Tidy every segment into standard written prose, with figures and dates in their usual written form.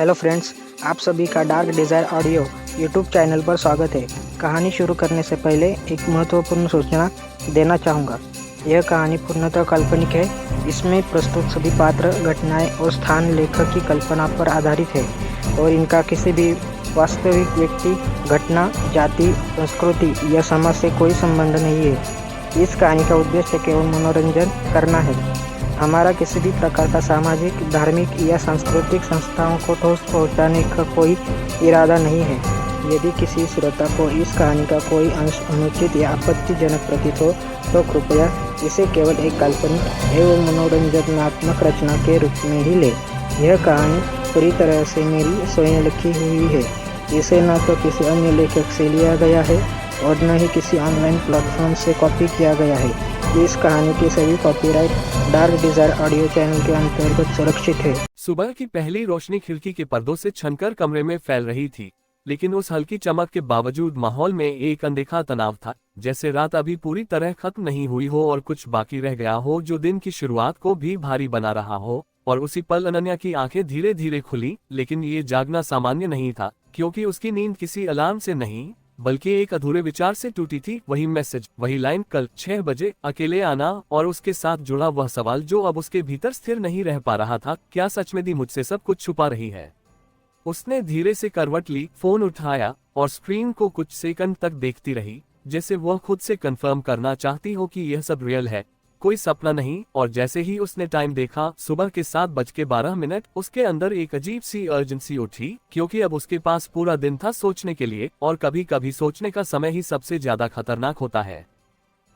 Hello friends, आप सभी का dark desire audio YouTube channel पर स्वागत है। कहानी शुरू करने से पहले एक महत्वपूर्ण सूचना देना चाहूँगा। यह कहानी पूर्णतः काल्पनिक है। इसमें प्रस्तुत सभी पात्र, घटनाएं और स्थान लेखक की कल्पना पर आधारित है और इनका किसी भी वास्तविक व्यक्ति, घटना, जाति, संस्कृति या समाज से कोई संबंध नहीं है। इस कहानी का उद्देश्य केवल मनोरंजन करना है। हमारा किसी भी प्रकार का सामाजिक, धार्मिक या सांस्कृतिक संस्थाओं को ठोस पहुंचाने का कोई इरादा नहीं है। यदि किसी श्रोता को इस कहानी का कोई अंश अनुचित या आपत्तिजनक प्रतीत हो तो कृपया इसे केवल एक काल्पनिक एवं मनोरंजनात्मक रचना के रूप में ही ले। यह कहानी पूरी तरह से मेरी स्वयं लिखी हुई है। इसे न तो किसी अन्य लेखक से लिया गया है और न ही किसी ऑनलाइन प्लेटफॉर्म से कॉपी किया गया है। इस कहानी के सभी copyright dark desire audio channel के अंतर्गत सुरक्षित है। सुबह की पहली रोशनी खिड़की के पर्दों से छनकर कमरे में फैल रही थी, लेकिन उस हल्की चमक के बावजूद माहौल में एक अनदेखा तनाव था, जैसे रात अभी पूरी तरह खत्म नहीं हुई हो और कुछ बाकी रह गया हो जो दिन की शुरुआत को भी भारी बना रहा हो। और उसी पल अनन्या की आंखें धीरे धीरे खुली, लेकिन ये जागना सामान्य नहीं था, क्योंकि उसकी नींद किसी अलार्म से नहीं बल्कि एक अधूरे विचार से टूटी थी। वही मैसेज, वही लाइन, कल 6 बजे अकेले आना, और उसके साथ जुड़ा वह सवाल जो अब उसके भीतर स्थिर नहीं रह पा रहा था, क्या सच में दी मुझसे सब कुछ छुपा रही है? उसने धीरे से करवट ली, फोन उठाया और स्क्रीन को कुछ सेकंड तक देखती रही, जैसे वह खुद से कंफर्म करना चाहती हो कि यह सब रियल है, कोई सपना नहीं। और जैसे ही उसने टाइम देखा, सुबह के 7:12, उसके अंदर एक अजीब सी अर्जेंसी उठी, क्योंकि अब उसके पास पूरा दिन था सोचने के लिए, और कभी कभी सोचने का समय ही सबसे ज्यादा खतरनाक होता है।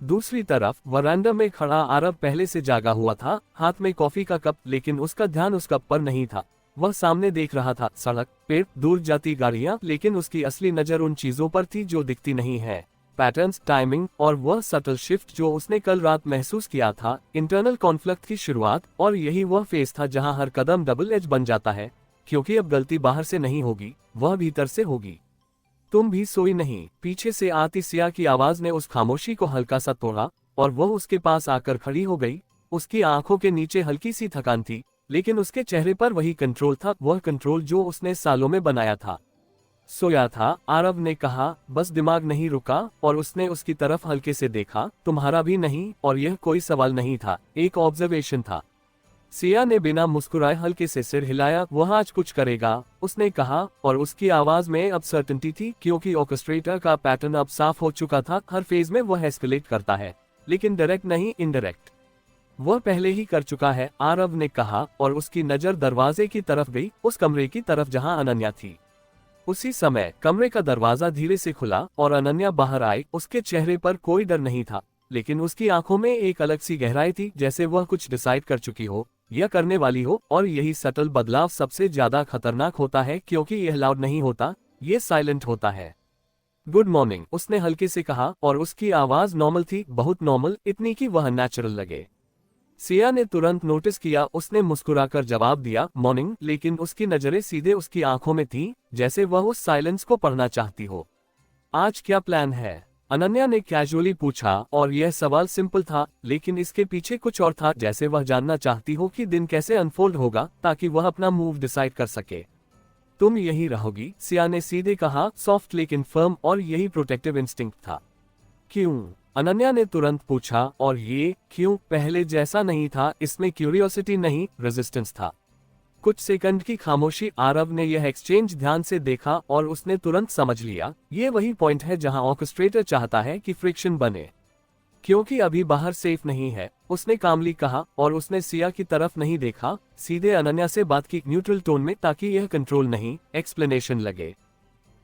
दूसरी तरफ वरांडा में खड़ा आरव पहले से जागा हुआ था, हाथ में कॉफी का कप, लेकिन उसका ध्यान उस कप पर नहीं था। वह सामने देख रहा था, सड़क, पेड़, दूर जाती गाड़ियां, लेकिन उसकी असली नजर उन चीजों पर थी जो दिखती नहीं है। पैटर्न्स, टाइमिंग और वह सटल शिफ्ट जो उसने कल रात महसूस किया था, इंटरनल कॉन्फ्लिक्ट की शुरुआत। और यही वह फेस था जहां हर कदम डबल एज बन जाता है, क्योंकि अब गलती बाहर से नहीं होगी, वह भीतर से होगी। तुम भी सोई नहीं? पीछे से आती सिया की आवाज ने उस खामोशी को हल्का सा तोड़ा और वह उसके पास आकर खड़ी हो गई। उसकी आंखों के नीचे हल्की सी थकान थी, लेकिन उसके चेहरे पर वही कंट्रोल था, वह कंट्रोल जो उसने सालों में बनाया था। सोया था, आरव ने कहा, बस दिमाग नहीं रुका। और उसने उसकी तरफ हल्के से देखा, तुम्हारा भी नहीं? और यह कोई सवाल नहीं था, एक ऑब्जर्वेशन था। सिया ने बिना मुस्कुराए हल्के से सिर हिलाया। वह आज कुछ करेगा, उसने कहा, और उसकी आवाज में अब सर्टेनिटी थी, क्योंकि ऑर्केस्ट्रेटर का पैटर्न अब साफ हो चुका था। हर फेज में वह एस्केलेट करता है, लेकिन डायरेक्ट नहीं, इनडायरेक्ट। वह पहले ही कर चुका है, आरव ने कहा, और उसकी नजर दरवाजे की तरफ गई, उस कमरे की तरफ जहां अनन्या थी। उसी समय कमरे का दरवाजा धीरे से खुला और अनन्या बाहर आई। उसके चेहरे पर कोई डर नहीं था, लेकिन उसकी आंखों में एक अलग सी गहराई थी, जैसे वह कुछ डिसाइड कर चुकी हो या करने वाली हो। और यही सटल बदलाव सबसे ज्यादा खतरनाक होता है, क्योंकि यह लाउड नहीं होता, ये साइलेंट होता है। गुड मॉर्निंग, उसने हल्के से कहा, और उसकी आवाज नॉर्मल थी, बहुत नॉर्मल, इतनी कि वह नेचुरल लगे। सिया ने तुरंत नोटिस किया, उसने मुस्कुराकर जवाब दिया, मॉर्निंग, लेकिन उसकी नजरें सीधे उसकी आंखों में थीं, जैसे वह उस साइलेंस को पढ़ना चाहती हो। आज क्या प्लान है? अनन्या ने कैजुअली पूछा, और यह सवाल सिंपल था, लेकिन इसके पीछे कुछ और था, जैसे वह जानना चाहती हो कि दिन कैसे अनफोल्ड होगा, ताकि वह अपना मूव डिसाइड कर सके। तुम यही रहोगी? सिया ने सीधे कहा, सॉफ्ट लेकिन फर्म, और यही प्रोटेक्टिव इंस्टिंक्ट था। क्यों? अनन्या ने तुरंत पूछा, और ये क्यों पहले जैसा नहीं था, इसमें क्यूरियोसिटी नहीं, रेजिस्टेंस था। कुछ सेकंड की खामोशी। आरव ने यह एक्सचेंज ध्यान से देखा और उसने तुरंत समझ लिया, ये वही पॉइंट है जहां ऑर्केस्ट्रेटर चाहता है कि फ्रिक्शन बने, क्योंकि अभी बाहर सेफ नहीं है, उसने कामली कहा। और उसने सिया की तरफ नहीं देखा, सीधे अनन्या से बात की, न्यूट्रल टोन में, ताकि यह कंट्रोल नहीं, एक्सप्लेनेशन लगे।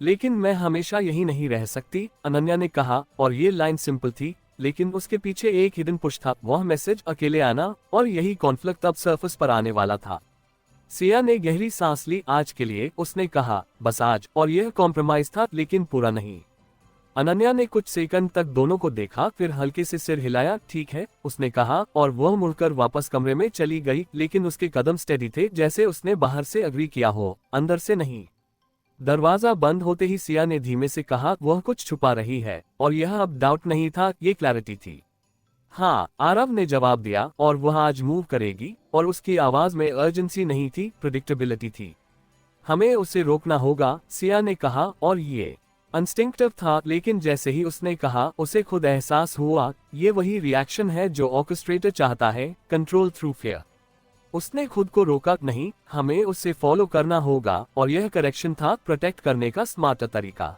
लेकिन मैं हमेशा यही नहीं रह सकती, अनन्या ने कहा, और ये लाइन सिंपल थी, लेकिन उसके पीछे एक हिडन पुश था, वह मैसेज, अकेले आना। और यही कॉन्फ्लिक्ट अब सरफेस पर आने वाला था। सिया ने गहरी सांस ली, आज के लिए, उसने कहा, बस आज। और यह कॉम्प्रोमाइज था, लेकिन पूरा नहीं। अनन्या ने कुछ सेकंड तक दोनों को देखा, फिर हल्के से सिर हिलाया, ठीक है, उसने कहा, और वह मुड़कर वापस कमरे में चली गई, लेकिन उसके कदम स्टेडी थे, जैसे उसने बाहर से अग्री किया हो, अंदर से नहीं। दरवाजा बंद होते ही सिया ने धीमे से कहा, वह कुछ छुपा रही है। और यह अब डाउट नहीं था, ये क्लैरिटी थी। हाँ, आरव ने जवाब दिया, और वह आज मूव करेगी। और उसकी आवाज में अर्जेंसी नहीं थी, प्रेडिक्टेबिलिटी थी। हमें उसे रोकना होगा, सिया ने कहा, और ये इंस्टिंक्टिव था, लेकिन जैसे ही उसने कहा उसे खुद एहसास हुआ, ये वही रिएक्शन है जो ऑर्केस्ट्रेटर चाहता है, कंट्रोल थ्रू फियर। उसने खुद को रोका नहीं, हमें उसे फॉलो करना होगा, और यह करेक्शन था, प्रोटेक्ट करने का स्मार्ट तरीका।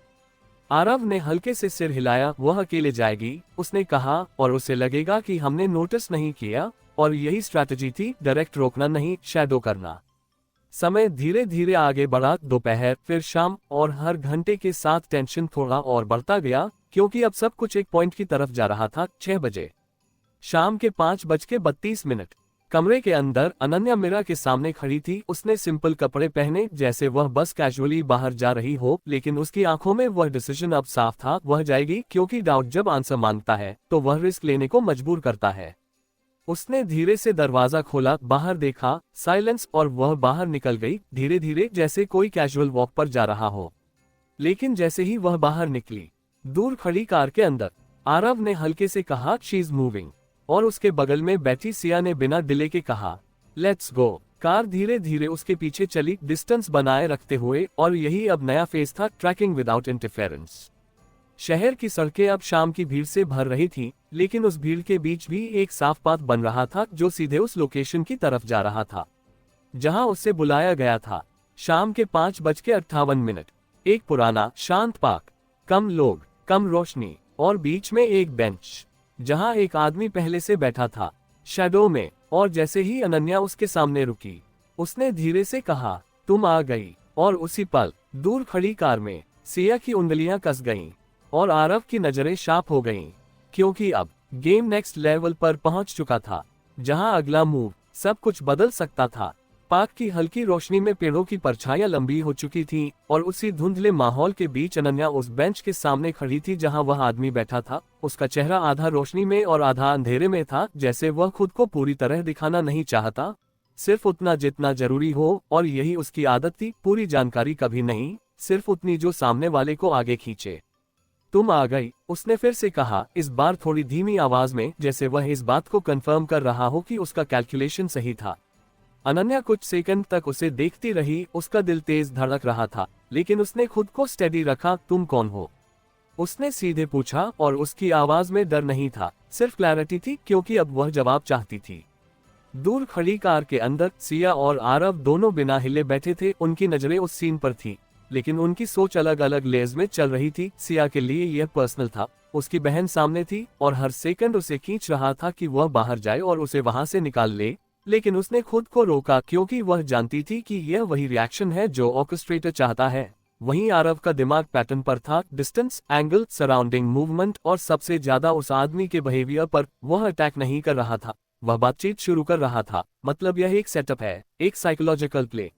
आरव ने हल्के से सिर हिलाया, वह अकेले जाएगी, उसने कहा, और उसे लगेगा कि हमने नोटिस नहीं किया, और यही स्ट्रैटेजी थी, डायरेक्ट रोकना नहीं, शैडो करना। समय धीरे धीरे आगे बढ़ा, दोपहर, फिर शाम, और हर घंटे के साथ टेंशन थोड़ा और बढ़ता गया, क्योंकि अब सब कुछ एक पॉइंट की तरफ जा रहा था। 6 बजे, शाम के 5:32। कमरे के अंदर अनन्या मीरा के सामने खड़ी थी। उसने सिंपल कपड़े पहने, जैसे वह बस कैजुअली बाहर जा रही हो, लेकिन उसकी आंखों में वह डिसीजन अब साफ था, वह जाएगी, क्योंकि डाउट जब आंसर मांगता है तो वह रिस्क लेने को मजबूर करता है। उसने धीरे से दरवाजा खोला, बाहर देखा, साइलेंस, और वह बाहर निकल गई, धीरे धीरे, जैसे कोई कैजुअल वॉक पर जा रहा हो। लेकिन जैसे ही वह बाहर निकली, दूर खड़ी कार के अंदर आरव ने हल्के से कहा, शी इज मूविंग, और उसके बगल में बैठी सिया ने बिना डिले के कहा, लेट्स गो। कार धीरे धीरे उसके पीछे चली, डिस्टेंस बनाए रखते हुए, और यही अब नया फेज था, ट्रैकिंग विदाउट इंटरफेरेंस। शहर की सड़कें अब शाम की भीड़ से भर रही थीं, लेकिन उस भीड़ के बीच भी एक साफ पाथ बन रहा था, जो सीधे उस लोकेशन की तरफ जा रहा था जहां उसे बुलाया गया था। शाम के 5:58। एक पुराना शांत पार्क, कम लोग, कम रोशनी, और बीच में एक बेंच जहां एक आदमी पहले से बैठा था, शैडो में। और जैसे ही अनन्या उसके सामने रुकी, उसने धीरे से कहा, तुम आ गई। और उसी पल दूर खड़ी कार में सिया की उंगलियां कस गईं, और आरव की नजरें शार्प हो गईं, क्योंकि अब गेम नेक्स्ट लेवल पर पहुंच चुका था, जहां अगला मूव सब कुछ बदल सकता था। पार्क की हल्की रोशनी में पेड़ों की परछाइयां लंबी हो चुकी थीं, और उसी धुंधले माहौल के बीच अनन्या उस बेंच के सामने खड़ी थी जहां वह आदमी बैठा था। उसका चेहरा आधा रोशनी में और आधा अंधेरे में था, जैसे वह खुद को पूरी तरह दिखाना नहीं चाहता, सिर्फ उतना जितना जरूरी हो, और यही उसकी आदत थी, पूरी जानकारी कभी नहीं, सिर्फ उतनी जो सामने वाले को आगे खींचे। तुम आ गई, उसने फिर से कहा, इस बार थोड़ी धीमी आवाज में, जैसे वह इस बात को कंफर्म कर रहा हो कि उसका कैलकुलेशन सही था। अनन्या कुछ सेकंड तक उसे देखती रही, उसका दिल तेज धड़क रहा था, लेकिन उसने खुद को स्टेडी रखा। तुम कौन हो? उसने सीधे पूछा, और उसकी आवाज में डर नहीं था, सिर्फ क्लैरिटी थी, क्योंकि अब वह जवाब चाहती थी। दूर खड़ी कार के अंदर सिया और आरव दोनों बिना हिले बैठे थे, उनकी नजरें उस सीन पर थी, लेकिन उनकी सोच अलग अलग लेयर्स में चल रही थी। सिया के लिए यह पर्सनल था, उसकी बहन सामने थी, और हर सेकंड उसे खींच रहा था कि वह बाहर जाए और उसे वहां से निकाल ले, लेकिन उसने खुद को रोका, क्योंकि वह जानती थी कि यह वही रिएक्शन है जो ऑर्केस्ट्रेटर चाहता है। वहीं आरव का दिमाग पैटर्न पर था, डिस्टेंस, एंगल, सराउंडिंग मूवमेंट, और सबसे ज्यादा उस आदमी के बिहेवियर पर। वह अटैक नहीं कर रहा था, वह बातचीत शुरू कर रहा था। मतलब यह एक सेटअप है, एक साइकोलॉजिकल प्ले।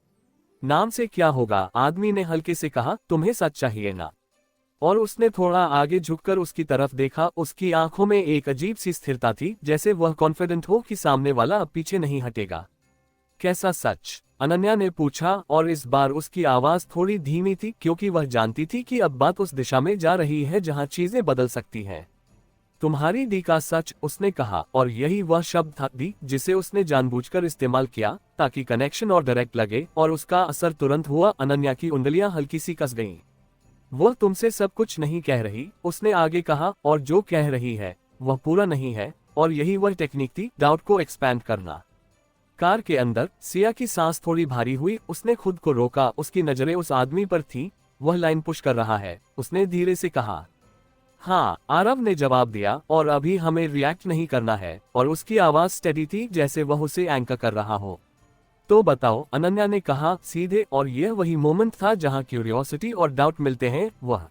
नाम से क्या होगा? आदमी ने हल्के से कहा, तुम्हें सच चाहिए ना? और उसने थोड़ा आगे झुककर उसकी तरफ देखा, उसकी आंखों में एक अजीब सी स्थिरता थी, जैसे वह कॉन्फिडेंट हो कि सामने वाला अब पीछे नहीं हटेगा। कैसा सच? अनन्या ने पूछा, और इस बार उसकी आवाज थोड़ी धीमी थी, क्योंकि वह जानती थी कि अब बात उस दिशा में जा रही है जहां चीजें बदल सकती हैं। तुम्हारी दी का सच, उसने कहा, और यही वह शब्द था, दी, जिसे उसने जानबूझकर इस्तेमाल किया ताकि कनेक्शन और डायरेक्ट लगे, और उसका असर तुरंत हुआ। अनन्या की उंगलियां हल्की सी कस गईं। वह तुमसे सब कुछ नहीं कह रही, उसने आगे कहा, और जो कह रही है वह पूरा नहीं है, और यही वह टेक्निक थी, डाउट को एक्सपैंड करना। कार के अंदर सिया की सांस थोड़ी भारी हुई, उसने खुद को रोका, उसकी नजरें उस आदमी पर थी। वह लाइन पुश कर रहा है, उसने धीरे से कहा। हाँ, आरव ने जवाब दिया, और अभी हमें रिएक्ट नहीं करना है, और उसकी आवाज स्टेडी थी, जैसे वह उसे एंकर कर रहा हो। तो बताओ, अनन्या ने कहा सीधे, और यह वही मोमेंट था जहां क्यूरियोसिटी और डाउट मिलते हैं। वह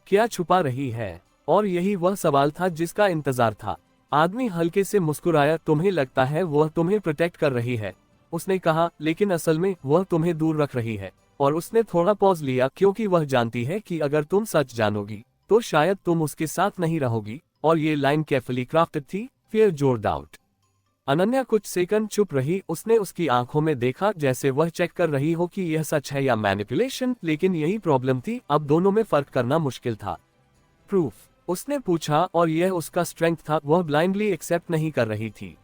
क्या छुपा रही है? और यही वह सवाल था जिसका इंतजार था। आदमी हल्के से मुस्कुराया, तुम्हें लगता है वह तुम्हें प्रोटेक्ट कर रही है, उसने कहा, लेकिन असल में वह तुम्हें दूर रख रही है। और उसने थोड़ा पॉज लिया, क्योंकि वह जानती है कि अगर तुम सच जानोगी तो शायद तुम उसके साथ नहीं रहोगी। और ये लाइन केयरफुली क्राफ्टेड थी, फियर जोर डाउट। अनन्या कुछ सेकंड चुप रही, उसने उसकी आंखों में देखा, जैसे वह चेक कर रही हो कि यह सच है या मैनिपुलेशन। लेकिन यही प्रॉब्लम थी, अब दोनों में फर्क करना मुश्किल था। प्रूफ? उसने पूछा, और यह उसका स्ट्रेंथ था, वह ब्लाइंडली एक्सेप्ट नहीं कर रही थी।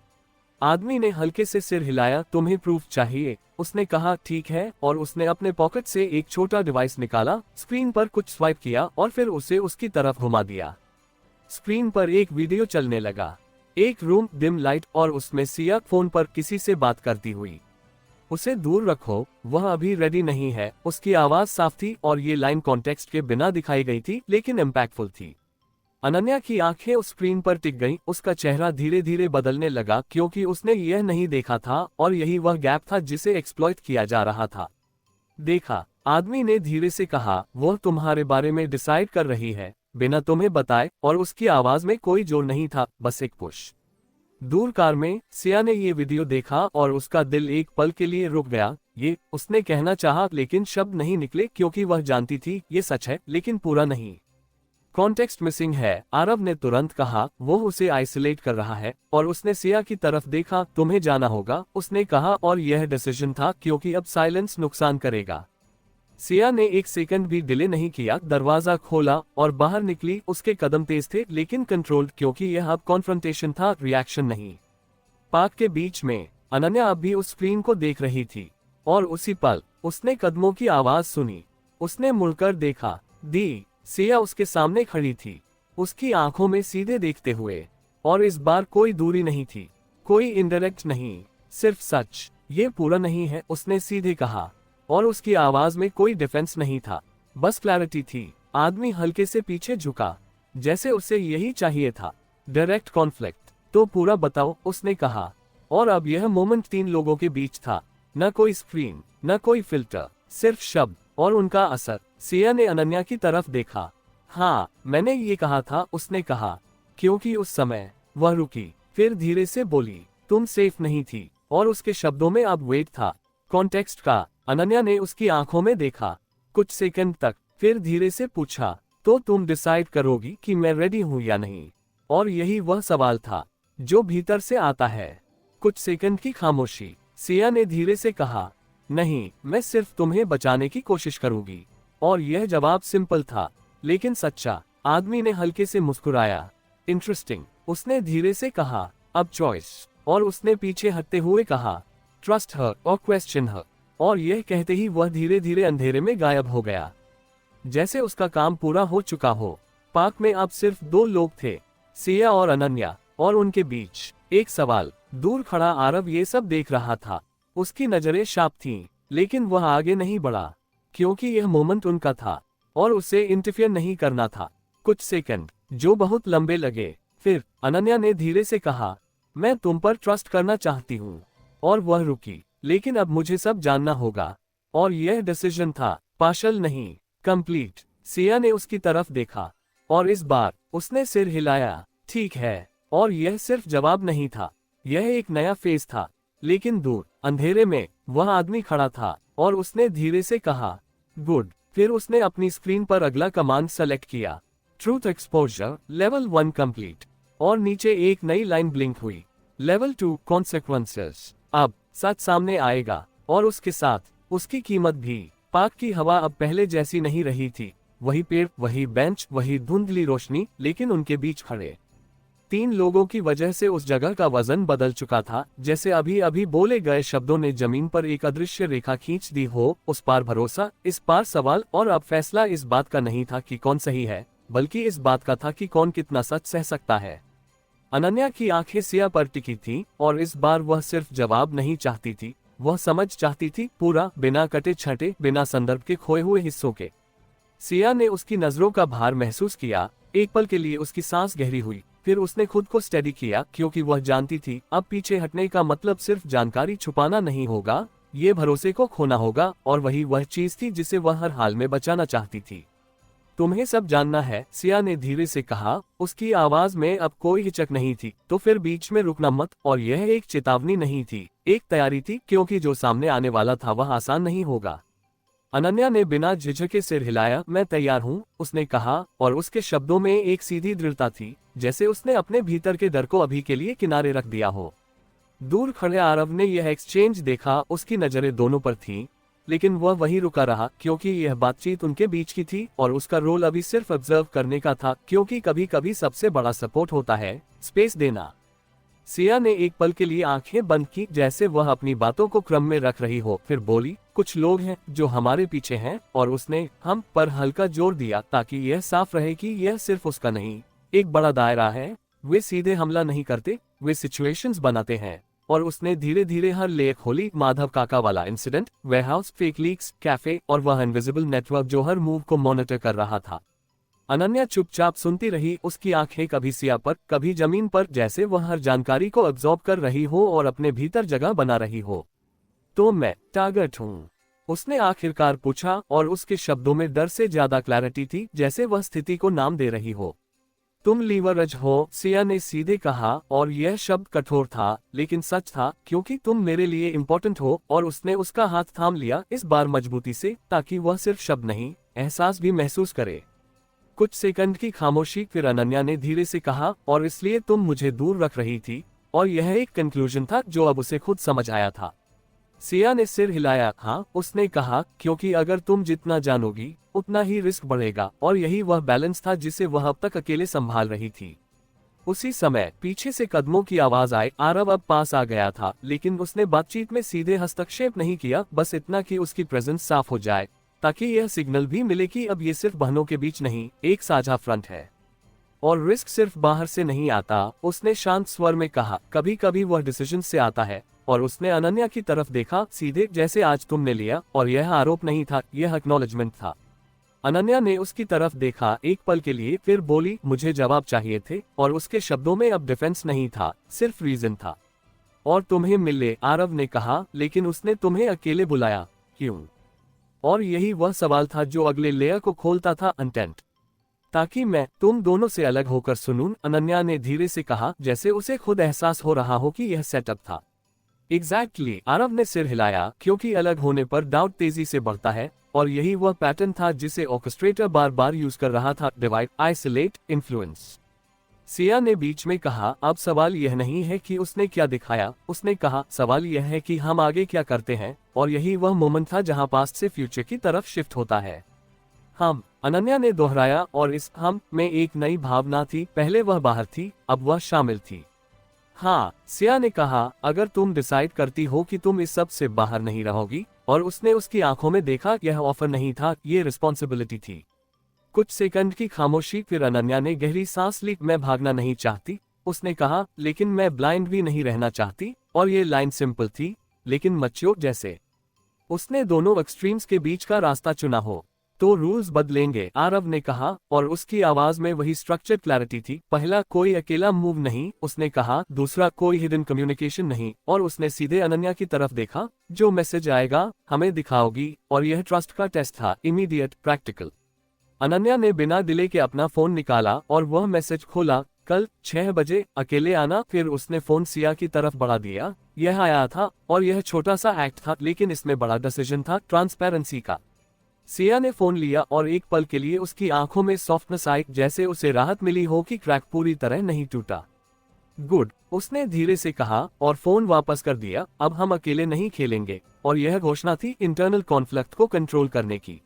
आदमी ने हल्के से सिर हिलाया। तुम्हें प्रूफ चाहिए? उसने कहा ठीक है, और उसने अपने पॉकेट से एक छोटा डिवाइस निकाला, स्क्रीन पर कुछ स्वाइप किया और फिर उसे उसकी तरफ घुमा दिया। स्क्रीन पर एक वीडियो चलने लगा। एक रूम, डिम लाइट, और उसमें सिया फोन पर किसी से बात करती हुई। उसे दूर रखो, वह अभी रेडी नहीं है। उसकी आवाज साफ थी और ये लाइन कॉन्टेक्स्ट के बिना दिखाई गई थी, लेकिन इम्पैक्टफुल थी। अनन्या की आंखें उस स्क्रीन पर टिक गईं। उसका चेहरा धीरे धीरे बदलने लगा, क्योंकि उसने यह नहीं देखा था और यही वह गैप था जिसे एक्सप्लॉइट किया जा रहा था। देखा, आदमी ने धीरे से कहा, वह तुम्हारे बारे में डिसाइड कर रही है बिना तुम्हें बताए, और उसकी आवाज में कोई जोर नहीं था, बस एक पुश। दूर कार में सिया ने ये वीडियो देखा और उसका दिल एक पल के लिए रुक गया। ये उसने कहना चाहा, लेकिन शब्द नहीं निकले, क्योंकि वह जानती थी ये सच है, लेकिन पूरा नहीं। कॉन्टेक्स्ट मिसिंग है। आरव ने तुरंत कहा, वो उसे आइसोलेट कर रहा है, और उसने सिया की तरफ देखा। तुम्हें जाना होगा, उसने कहा, और यह डिसीजन था, क्योंकि अब साइलेंस नुकसान करेगा। सिया ने एक सेकंड भी डिले नहीं किया, दरवाजा खोला और बाहर निकली। उसके कदम तेज थे, लेकिन कंट्रोल्ड, क्योंकि यह अब कॉन्फ्रंटेशन था, रिएक्शन नहीं। पार्क के बीच में अनन्या अब भी उस स्क्रीन को देख रही थी, और उसी पल उसने कदमों की आवाज सुनी। उसने मुड़कर देखा। सिया उसके सामने खड़ी थी, उसकी आंखों में सीधे देखते हुए, और इस बार कोई दूरी नहीं थी, कोई इनडायरेक्ट नहीं, सिर्फ सच। ये पूरा नहीं है, उसने सीधे कहा, और उसकी आवाज में कोई डिफेंस नहीं था, बस क्लैरिटी थी। आदमी हल्के से पीछे झुका, जैसे उसे यही चाहिए था, डायरेक्ट कॉन्फ्लिक्ट। तो पूरा बताओ, उसने कहा। और अब यह मोमेंट 3 लोगों के बीच था, न कोई स्क्रीन, न कोई फिल्टर, सिर्फ शब्द और उनका असर। सिया ने अनन्या की तरफ देखा। हाँ, मैंने ये कहा था, उसने कहा, क्योंकि उस समय वह रुकी, फिर धीरे से बोली, तुम सेफ नहीं थी, और उसके शब्दों में अब वेट था, कॉन्टेक्स्ट का। अनन्या ने उसकी आंखों में देखा कुछ सेकंड तक, फिर धीरे से पूछा, तो तुम डिसाइड करोगी कि मैं रेडी हूं या नहीं? और यही वह सवाल था जो भीतर से आता है। कुछ सेकंड की खामोशी। सिया ने धीरे से कहा, नहीं, मैं सिर्फ तुम्हें बचाने की कोशिश करूंगी। और यह जवाब सिंपल था, लेकिन सच्चा। आदमी ने हल्के से मुस्कुराया। इंटरेस्टिंग, उसने धीरे से कहा, अब चॉइस। और उसने पीछे हटते हुए कहा, ट्रस्ट हर और क्वेश्चन हर। और यह कहते ही वह धीरे धीरे अंधेरे में गायब हो गया, जैसे उसका काम पूरा हो चुका हो। पार्क में अब सिर्फ 2 लोग थे, सिया और अनन्या, और उनके बीच एक सवाल। दूर खड़ा आरव ये सब देख रहा था। उसकी नजरें शार्प थीं, लेकिन वह आगे नहीं बढ़ा, क्योंकि यह मोमेंट उनका था और उसे इंटरफेयर नहीं करना था। कुछ सेकंड जो बहुत लंबे लगे, फिर अनन्या ने धीरे से कहा, मैं तुम पर ट्रस्ट करना चाहती हूँ। और वह रुकी, लेकिन अब मुझे सब जानना होगा। और यह डिसीजन था, पार्शल नहीं, कंप्लीट। सिया ने उसकी तरफ देखा, और इस बार उसने सिर हिलाया। ठीक है। और यह सिर्फ जवाब नहीं था, यह एक नया फेज था। लेकिन दूर अंधेरे में वह आदमी खड़ा था, और उसने धीरे से कहा, गुड। फिर उसने अपनी स्क्रीन पर अगला कमांड सेलेक्ट किया, ट्रूथ एक्सपोजर लेवल 1 कंप्लीट। और नीचे एक नई लाइन ब्लिंक हुई, लेवल 2 कॉन्सिक्वेंसेस। अब सच सामने आएगा, और उसके साथ उसकी कीमत भी। पार्क की हवा अब पहले जैसी नहीं रही थी। वही पेड़, वही बेंच, वही धुंधली रोशनी, लेकिन उनके बीच खड़े 3 लोगों की वजह से उस जगह का वजन बदल चुका था, जैसे अभी अभी बोले गए शब्दों ने जमीन पर एक अदृश्य रेखा खींच दी हो। उस पार भरोसा, इस पार सवाल। और अब फैसला इस बात का नहीं था कि कौन सही है, बल्कि इस बात का था कि कौन कितना सच सह सकता है। अनन्या की आंखें सिया पर टिकी थीं, और इस बार वह सिर्फ जवाब नहीं चाहती थी, वह समझ चाहती थी, पूरा, बिना कटे छटे, बिना संदर्भ के खोए हुए हिस्सों के। सिया ने उसकी नजरों का भार महसूस किया। एक पल के लिए उसकी सांस गहरी हुई, फिर उसने खुद को स्टेडी किया, क्योंकि वह जानती थी अब पीछे हटने का मतलब सिर्फ जानकारी छुपाना नहीं होगा, ये भरोसे को खोना होगा। और वही वह चीज थी जिसे वह हर हाल में बचाना चाहती थी। तुम्हें सब जानना है, सिया ने धीरे से कहा। उसकी आवाज में अब कोई हिचक नहीं थी। तो फिर बीच में रुकना मत। और यह एक चेतावनी नहीं थी, एक तैयारी थी, क्योंकि जो सामने आने वाला था वह आसान नहीं होगा। अनन्या ने बिना झिझके सिर हिलाया। मैं तैयार हूँ, उसने कहा, और उसके शब्दों में एक सीधी दृढ़ता थी, जैसे उसने अपने भीतर के डर को अभी के लिए किनारे रख दिया हो। दूर खड़े आरव ने यह एक्सचेंज देखा। उसकी नजरें दोनों पर थीं, लेकिन वह वहीं रुका रहा, क्योंकि यह बातचीत उनके बीच की थी, और उसका रोल अभी सिर्फ ऑब्जर्व करने का था, क्योंकि कभी कभी सबसे बड़ा सपोर्ट होता है स्पेस देना। सिया ने एक पल के लिए आंखें बंद की, जैसे वह अपनी बातों को क्रम में रख रही हो। फिर बोली, कुछ लोग हैं जो हमारे पीछे हैं, और उसने हम पर हल्का जोर दिया ताकि यह साफ रहे कि यह सिर्फ उसका नहीं, एक बड़ा दायरा है। वे सीधे हमला नहीं करते, वे सिचुएशंस बनाते हैं। और उसने धीरे धीरे हर लेयर खोली, माधव काका वाला incident, warehouse, fake leaks, cafe, और वह इनविजिबल नेटवर्क जो हर मूव को मॉनिटर कर रहा था। अनन्या चुपचाप सुनती रही, उसकी आंखें कभी सिया पर, कभी जमीन पर, जैसे वह हर जानकारी को अब्सॉर्ब कर रही हो और अपने भीतर जगह बना रही हो। तो मैं टारगेट हूँ? उसने आखिरकार पूछा, और उसके शब्दों में डर से ज्यादा क्लैरिटी थी, जैसे वह स्थिति को नाम दे रही हो। तुम लीवरेज हो, सिया ने सीधे कहा, और यह शब्द कठोर था लेकिन सच था, क्योंकि तुम मेरे लिए इम्पोर्टेंट हो। और उसने उसका हाथ थाम लिया, इस बार मजबूती से, ताकि वह सिर्फ शब्द नहीं, एहसास भी महसूस करे। कुछ सेकंड की खामोशी, फिर अनन्या ने धीरे से कहा, और इसलिए तुम मुझे दूर रख रही थी। और यह एक कंक्लूजन था जो अब उसे खुद समझ आया था। सिया ने सिर हिलाया। हाँ, उसने कहा, क्योंकि अगर तुम जितना जानोगी उतना ही रिस्क बढ़ेगा। और यही वह बैलेंस था जिसे वह अब तक अकेले संभाल रही थी। उसी समय पीछे से कदमों की आवाज आई। आरव अब पास आ गया था, लेकिन उसने बातचीत में सीधे हस्तक्षेप नहीं किया, बस इतना कि उसकी प्रेजेंस साफ हो जाए, ताकि यह सिग्नल भी मिले कि अब ये सिर्फ बहनों के बीच नहीं, एक साझा फ्रंट है। और रिस्क सिर्फ बाहर से नहीं आता, उसने शांत स्वर में कहा, कभी कभी वह डिसीजन से आता है। और उसने अनन्या की तरफ देखा, सीधे, जैसे आज तुमने लिया। और यह आरोप नहीं था, यह एक्नॉलेजमेंट था। अनन्या ने उसकी तरफ देखा एक पल के लिए, फिर बोली, मुझे जवाब चाहिए थे। और उसके शब्दों में अब डिफेंस नहीं था, सिर्फ रीजन था। और तुम्हें मिले, आरव ने कहा, लेकिन उसने तुम्हें अकेले बुलाया, क्यों? और यही वह सवाल था जो अगले लेयर को खोलता था, इंटेंट। ताकि मैं तुम दोनों से अलग होकर सुनूं, अनन्या ने धीरे से कहा, जैसे उसे खुद एहसास हो रहा हो कि यह सेटअप था। एग्जैक्टली, आरव ने सिर हिलाया, क्योंकि अलग होने पर डाउट तेजी से बढ़ता है। और यही वह पैटर्न था जिसे ऑर्केस्ट्रेटर बार बार यूज कर रहा था, डिवाइड, आइसोलेट, इन्फ्लुएंस। सिया ने बीच में कहा, अब सवाल यह नहीं है कि उसने क्या दिखाया, उसने कहा, सवाल यह है कि हम आगे क्या करते हैं। और यही वह मोमेंट था जहां पास्ट से फ्यूचर की तरफ शिफ्ट होता है। हम, अनन्या ने दोहराया, और इस हम में एक नई भावना थी। पहले वह बाहर थी, अब वह शामिल थी। हाँ, सिया ने कहा, अगर तुम डिसाइड करती हो कि तुम इस सब से बाहर नहीं रहोगी। और उसने उसकी आंखों में देखा, यह ऑफर नहीं था, ये रिस्पॉन्सिबिलिटी थी। कुछ सेकंड की खामोशी, फिर अनन्या ने गहरी सांस ली। मैं भागना नहीं चाहती, उसने कहा, लेकिन मैं ब्लाइंड भी नहीं रहना चाहती। और ये लाइन सिंपल थी, लेकिन मैच्योर जैसे। उसने दोनों एक्सट्रीम्स के बीच का रास्ता चुना हो तो रूल्स बदलेंगे, आरव ने कहा। और उसकी आवाज में वही स्ट्रक्चर्ड क्लैरिटी थी। पहला, कोई अकेला मूव नहीं, उसने कहा। दूसरा, कोई हिडन कम्युनिकेशन नहीं। और उसने सीधे अनन्या की तरफ देखा, जो मैसेज आएगा हमें दिखाओगी। और यह ट्रस्ट का टेस्ट था, इमीडिएट, प्रैक्टिकल। अनन्या ने बिना डिले के अपना फोन निकाला और वह मैसेज खोला, कल 6 बजे अकेले आना। फिर उसने फोन सिया की तरफ बढ़ा दिया। यह आया था, और यह छोटा सा एक्ट था, लेकिन इसमें बड़ा डिसीजन था, ट्रांसपेरेंसी का। सिया ने फोन लिया, और एक पल के लिए उसकी आंखों में सॉफ्टनेस आई, जैसे उसे राहत मिली हो कि क्रैक पूरी तरह नहीं टूटा। गुड, उसने धीरे से कहा, और फोन वापस कर दिया। अब हम अकेले नहीं खेलेंगे। और यह घोषणा थी इंटरनल कॉन्फ्लिक्ट को कंट्रोल करने की।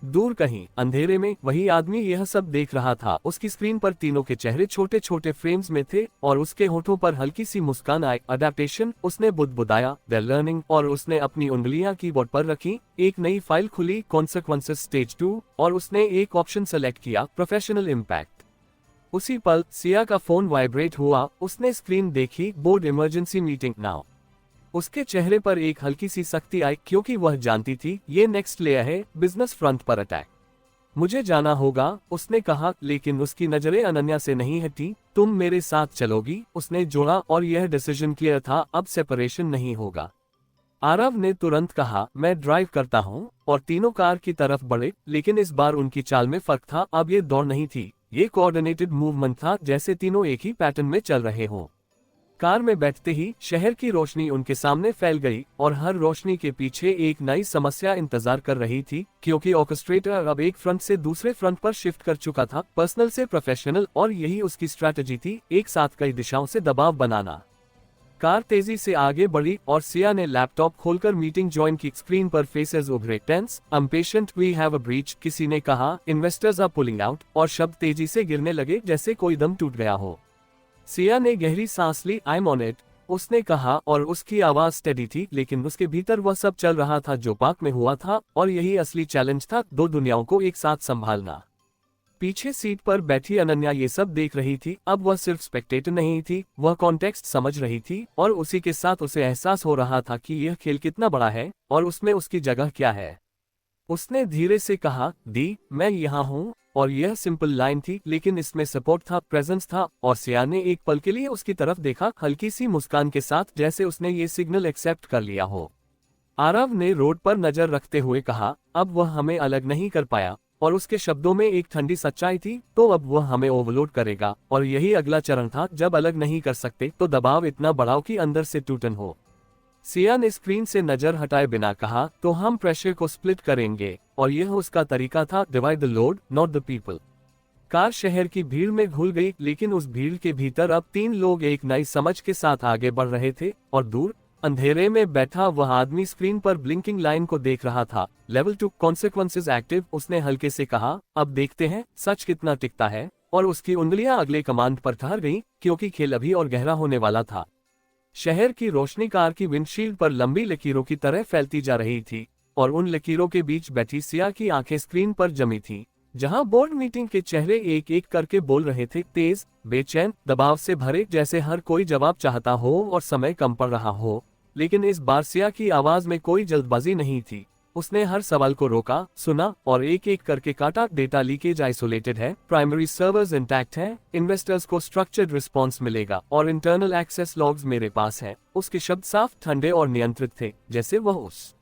दूर कहीं अंधेरे में वही आदमी यह सब देख रहा था। उसकी स्क्रीन पर तीनों के चेहरे छोटे छोटे फ्रेम्स में थे, और उसके होठों पर हल्की सी मुस्कान आई। अडेप्टेशन, उसने बुदबुदाया, द लर्निंग। और उसने अपनी उंगलियां कीबोर्ड पर रखी। एक नई फाइल खुली, कॉन्सिक्वेंसेस स्टेज 2। और उसने एक ऑप्शन सेलेक्ट किया, प्रोफेशनल इम्पैक्ट। उसी पल सिया का फोन वाइब्रेट हुआ। उसने स्क्रीन देखी, बोर्ड, इमरजेंसी मीटिंग नाउ। उसके चेहरे पर एक हल्की सी सख्ती आई, क्योंकि वह जानती थी ये नेक्स्ट लेयर है, बिजनेस फ्रंट पर अटैक। मुझे जाना होगा, उसने कहा, लेकिन उसकी नजरें अनन्या से नहीं हटी। तुम मेरे साथ चलोगी, उसने जोड़ा। और यह डिसीजन क्लियर था, अब सेपरेशन नहीं होगा। आरव ने तुरंत कहा, मैं ड्राइव करता हूँ। और तीनों कार की तरफ बढ़े, लेकिन इस बार उनकी चाल में फर्क था। अब ये दौड़ नहीं थी, ये कोऑर्डिनेटेड मूवमेंट था, जैसे तीनों एक ही पैटर्न में चल रहे हों। कार में बैठते ही शहर की रोशनी उनके सामने फैल गई, और हर रोशनी के पीछे एक नई समस्या इंतजार कर रही थी, क्योंकि ऑर्केस्ट्रेटर अब एक फ्रंट से दूसरे फ्रंट पर शिफ्ट कर चुका था, पर्सनल से प्रोफेशनल। और यही उसकी स्ट्रैटेजी थी, एक साथ कई दिशाओं से दबाव बनाना। कार तेजी से आगे बढ़ी, और सिया ने लैपटॉप खोलकर मीटिंग ज्वाइन की। स्क्रीन पर फेसेस उभरे, tense, impatient, we have a breach, किसी ने कहा, इन्वेस्टर्स आर पुलिंग आउट। और शब्द तेजी से गिरने लगे, जैसे कोई दम टूट गया हो। सिया ने गहरी सांस ली। आई एम ऑन इट, उसने कहा, और उसकी आवाज स्टेडी थी, लेकिन उसके भीतर वह सब चल रहा था जो पार्क में हुआ था, और यही असली चैलेंज था, दो दुनियाओं को एक साथ संभालना। पीछे सीट पर बैठी अनन्या ये सब देख रही थी। अब वह सिर्फ स्पेक्टेटर नहीं थी, वह कॉन्टेक्स्ट समझ रही थी, और उसी के साथ उसे एहसास हो रहा था कि यह खेल कितना बड़ा है और उसमें उसकी जगह क्या है। उसने धीरे से कहा, दी, मैं यहाँ हूँ। और यह सिंपल लाइन थी, लेकिन इसमें सपोर्ट था, प्रेजेंस था। और सिया ने एक पल के लिए उसकी तरफ देखा, हल्की सी मुस्कान के साथ, जैसे उसने ये सिग्नल एक्सेप्ट कर लिया हो। आरव ने रोड पर नजर रखते हुए कहा, अब वह हमें अलग नहीं कर पाया, और उसके शब्दों में एक ठंडी सच्चाई थी, तो अब वह हमें ओवरलोड करेगा। और यही अगला चरण था, जब अलग नहीं कर सकते तो दबाव इतना बढ़ाओ कि अंदर से टूटन हो। सिया ने स्क्रीन से नजर हटाए बिना कहा, तो हम प्रेशर को स्प्लिट करेंगे, और यह उसका तरीका था, divide the load not the people. Car शहर की भीड़ में घुल गई, लेकिन उस भीड़ के भीतर अब 3 लोग एक नई समझ के साथ आगे बढ़ रहे थे। और दूर अंधेरे में बैठा वह आदमी स्क्रीन पर ब्लिंकिंग लाइन को देख रहा था। लेवल 2 कॉन्सिक्वेंसेस एक्टिव, उसने हल्के से कहा, अब देखते हैं सच कितना टिकता है। और उसकी उंगलियां अगले कमांड पर ठहर गईं, क्योंकि खेल अभी और गहरा होने वाला था। शहर की रोशनी कार की विंडशील्ड पर लंबी लकीरों की तरह फैलती जा रही थी, और उन लकीरों के बीच बैठी सिया की आंखें स्क्रीन पर जमी थीं, जहां बोर्ड मीटिंग के चेहरे एक एक करके बोल रहे थे, तेज, बेचैन, दबाव से भरे, जैसे हर कोई जवाब चाहता हो और समय कम पड़ रहा हो। लेकिन इस बार सिया की आवाज में कोई जल्दबाजी नहीं थी। उसने हर सवाल को रोका, सुना, और एक एक करके काटा। डेटा लीकेज आइसोलेटेड है, प्राइमरी सर्वर्स इंटैक्ट हैं, इन्वेस्टर्स को स्ट्रक्चर्ड रिस्पॉन्स मिलेगा, और इंटरनल एक्सेस लॉग्स मेरे पास हैं। उसके शब्द साफ, ठंडे और नियंत्रित थे, जैसे वह उस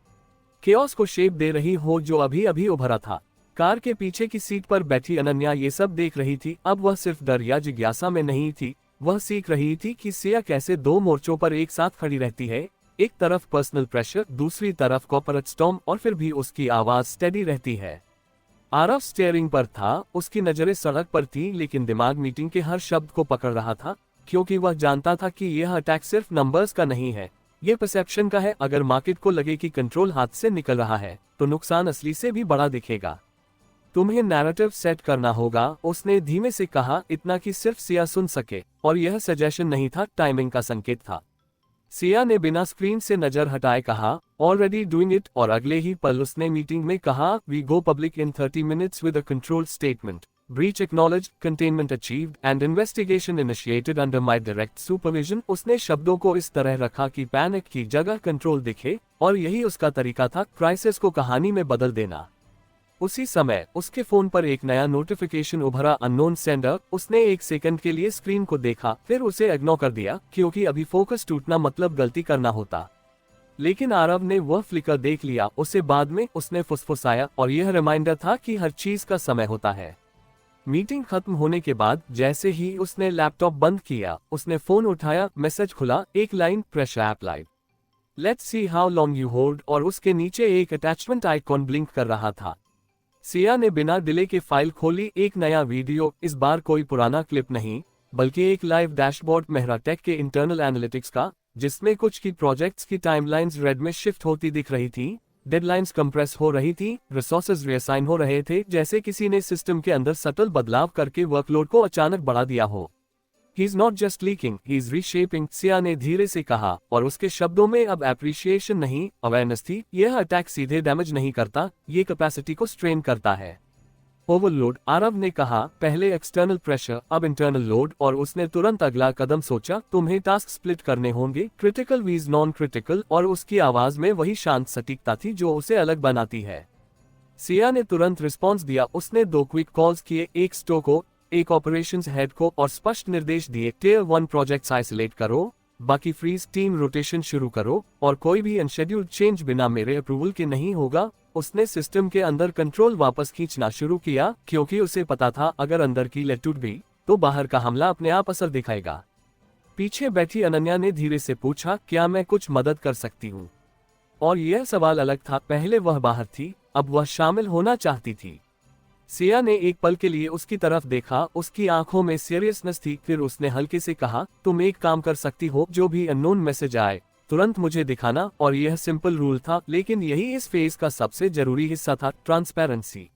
केओस को शेप दे रही हो जो अभी अभी उभरा था। कार के पीछे की सीट पर बैठी अनन्या ये सब देख रही थी। अब वह सिर्फ डर या जिज्ञासा में नहीं थी, वह सीख रही थी कि सिया कैसे 2 मोर्चों पर एक साथ खड़ी रहती है। एक तरफ पर्सनल प्रेशर, दूसरी तरफ कॉर्पोरेट स्टॉर्म, और फिर भी उसकी आवाज स्टेडी रहती है। आरव स्टीयरिंग पर था, उसकी नजरें सड़क पर थी, लेकिन दिमाग मीटिंग के हर शब्द को पकड़ रहा था, क्योंकि वह जानता था कि यह अटैक सिर्फ नंबर्स का नहीं है, यह परसेप्शन का है। अगर मार्केट को लगे कि कंट्रोल हाथ से निकल रहा है, तो नुकसान असली से भी बड़ा दिखेगा। तुम्हें नैरेटिव सेट करना होगा, उसने धीमे से कहा, इतना कि सिर्फ सिया सुन सके। और यह सजेशन नहीं था, टाइमिंग का संकेत था। सिया ने बिना स्क्रीन से नजर हटाए कहा, ऑलरेडी डूइंग इट। और अगले ही पल उसने मीटिंग में कहा, we go public in 30 minutes with a controlled statement, breach acknowledged, containment achieved, and investigation initiated under my direct supervision. उसने शब्दों को इस तरह रखा कि पैनिक की जगह कंट्रोल दिखे, और यही उसका तरीका था, क्राइसिस को कहानी में बदल देना। उसी समय उसके फोन पर एक नया नोटिफिकेशन उभरा, अननोन सेंडर। उसने एक सेकंड के लिए स्क्रीन को देखा, फिर उसे इग्नोर कर दिया, क्योंकि अभी फोकस टूटना मतलब गलती करना होता। लेकिन आरव ने वह फ्लिकर देख लिया, उसे बाद में। उसने फुसफुसाया, और यह रिमाइंडर था कि हर चीज का समय होता है। मीटिंग खत्म होने के बाद जैसे ही उसने लैपटॉप बंद किया, उसने फोन उठाया, मैसेज खुला, एक line, pressure app live, let's see how long you hold, और उसके नीचे एक अटैचमेंट आइकॉन ब्लिंक कर रहा था। सिया ने बिना डिले के फाइल खोली, एक नया वीडियो, इस बार कोई पुराना क्लिप नहीं, बल्कि एक लाइव डैशबोर्ड मेहरा टेक के इंटरनल एनालिटिक्स का, जिसमें कुछ की प्रोजेक्ट्स की टाइमलाइंस रेड में शिफ्ट होती दिख रही थी, डेडलाइंस कंप्रेस हो रही थी, रिसोर्सेज रीअसाइन हो रहे थे, जैसे किसी ने सिस्टम के अंदर सटल बदलाव करके वर्कलोड को अचानक बढ़ा दिया हो। He is not just leaking, he is reshaping, Siya ने धीरे से कहा, और उसके शब्दों में अब एप्रिशिएशन नहीं, अवेयरनेस थी। यह अटैक सीधे डैमेज नहीं करता, ये कैपेसिटी को स्ट्रेन करता है। ओवरलोड, आरव ने कहा, पहले एक्सटर्नल प्रेशर, अब इंटरनल लोड। और उसने तुरंत अगला कदम सोचा, तुम्हें टास्क स्प्लिट करने होंगे, क्रिटिकल वीज नॉन क्रिटिकल। और उसकी आवाज में वही शांत सटीकता थी जो उसे अलग बनाती है। सिया ने तुरंत रिस्पॉन्स दिया, उसने 2 क्विक कॉल्स किए, एक स्टो को, एक ऑपरेशंस हेड को, और स्पष्ट निर्देश दिए, टियर 1 प्रोजेक्ट्स आइसोलेट करो, बाकी फ्रीज, टीम रोटेशन शुरू करो, और कोई भी अनशेड्यूल्ड चेंज बिना मेरे अप्रूवल के नहीं होगा। उसने सिस्टम के अंदर कंट्रोल वापस खींचना शुरू किया, क्योंकि उसे पता था, अगर अंदर की लेट टूट गई तो बाहर का हमला अपने आप असर दिखाएगा। पीछे बैठी अनन्या ने धीरे से पूछा, क्या मैं कुछ मदद कर सकती हूँ? और यह सवाल अलग था, पहले वह बाहर थी, अब वह शामिल होना चाहती थी। सिया ने एक पल के लिए उसकी तरफ देखा, उसकी आंखों में सीरियसनेस थी। फिर उसने हल्के से कहा, तुम एक काम कर सकती हो, जो भी अननोन मैसेज आए तुरंत मुझे दिखाना। और यह सिंपल रूल था, लेकिन यही इस फेज का सबसे जरूरी हिस्सा था, ट्रांसपेरेंसी।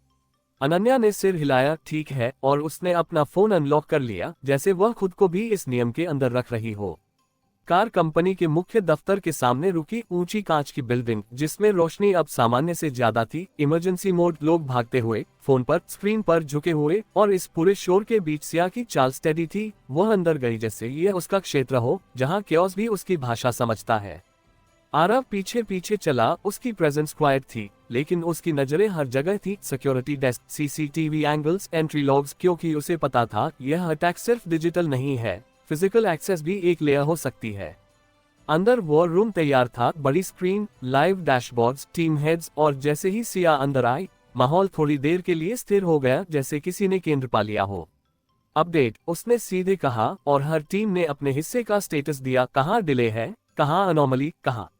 अनन्या ने सिर हिलाया ठीक है और उसने अपना फोन अनलॉक कर लिया जैसे वह खुद को भी इस नियम के अंदर रख रही हो। कार कंपनी के मुख्य दफ्तर के सामने रुकी ऊंची कांच की बिल्डिंग जिसमें रोशनी अब सामान्य से ज्यादा थी। इमरजेंसी मोड, लोग भागते हुए, फोन पर स्क्रीन पर झुके हुए और इस पूरे शोर के बीच सिया की चाल स्टेडी थी। वह अंदर गई जैसे यह उसका क्षेत्र हो जहां क्योस भी उसकी भाषा समझता है। आरव पीछे पीछे चला, उसकी प्रेजेंस क्वाइट थी लेकिन उसकी नजरें हर जगह थी। Security desk, CCTV angles, entry logs, क्योंकि उसे पता था यह अटैक सिर्फ डिजिटल नहीं है, फिजिकल एक्सेस भी एक लेयर हो सकती है। अंदर वॉर रूम तैयार था, बड़ी screen, live dashboards, team heads और जैसे ही सिया अंदर आई माहौल थोड़ी देर के लिए स्थिर हो गया जैसे किसी ने केंद्र पा लिया हो। अपडेट, उसने सीधे कहा और हर टीम ने अपने हिस्से का स्टेटस दिया। कहाँ डिले है, कहाँ अनोमली, कहाँ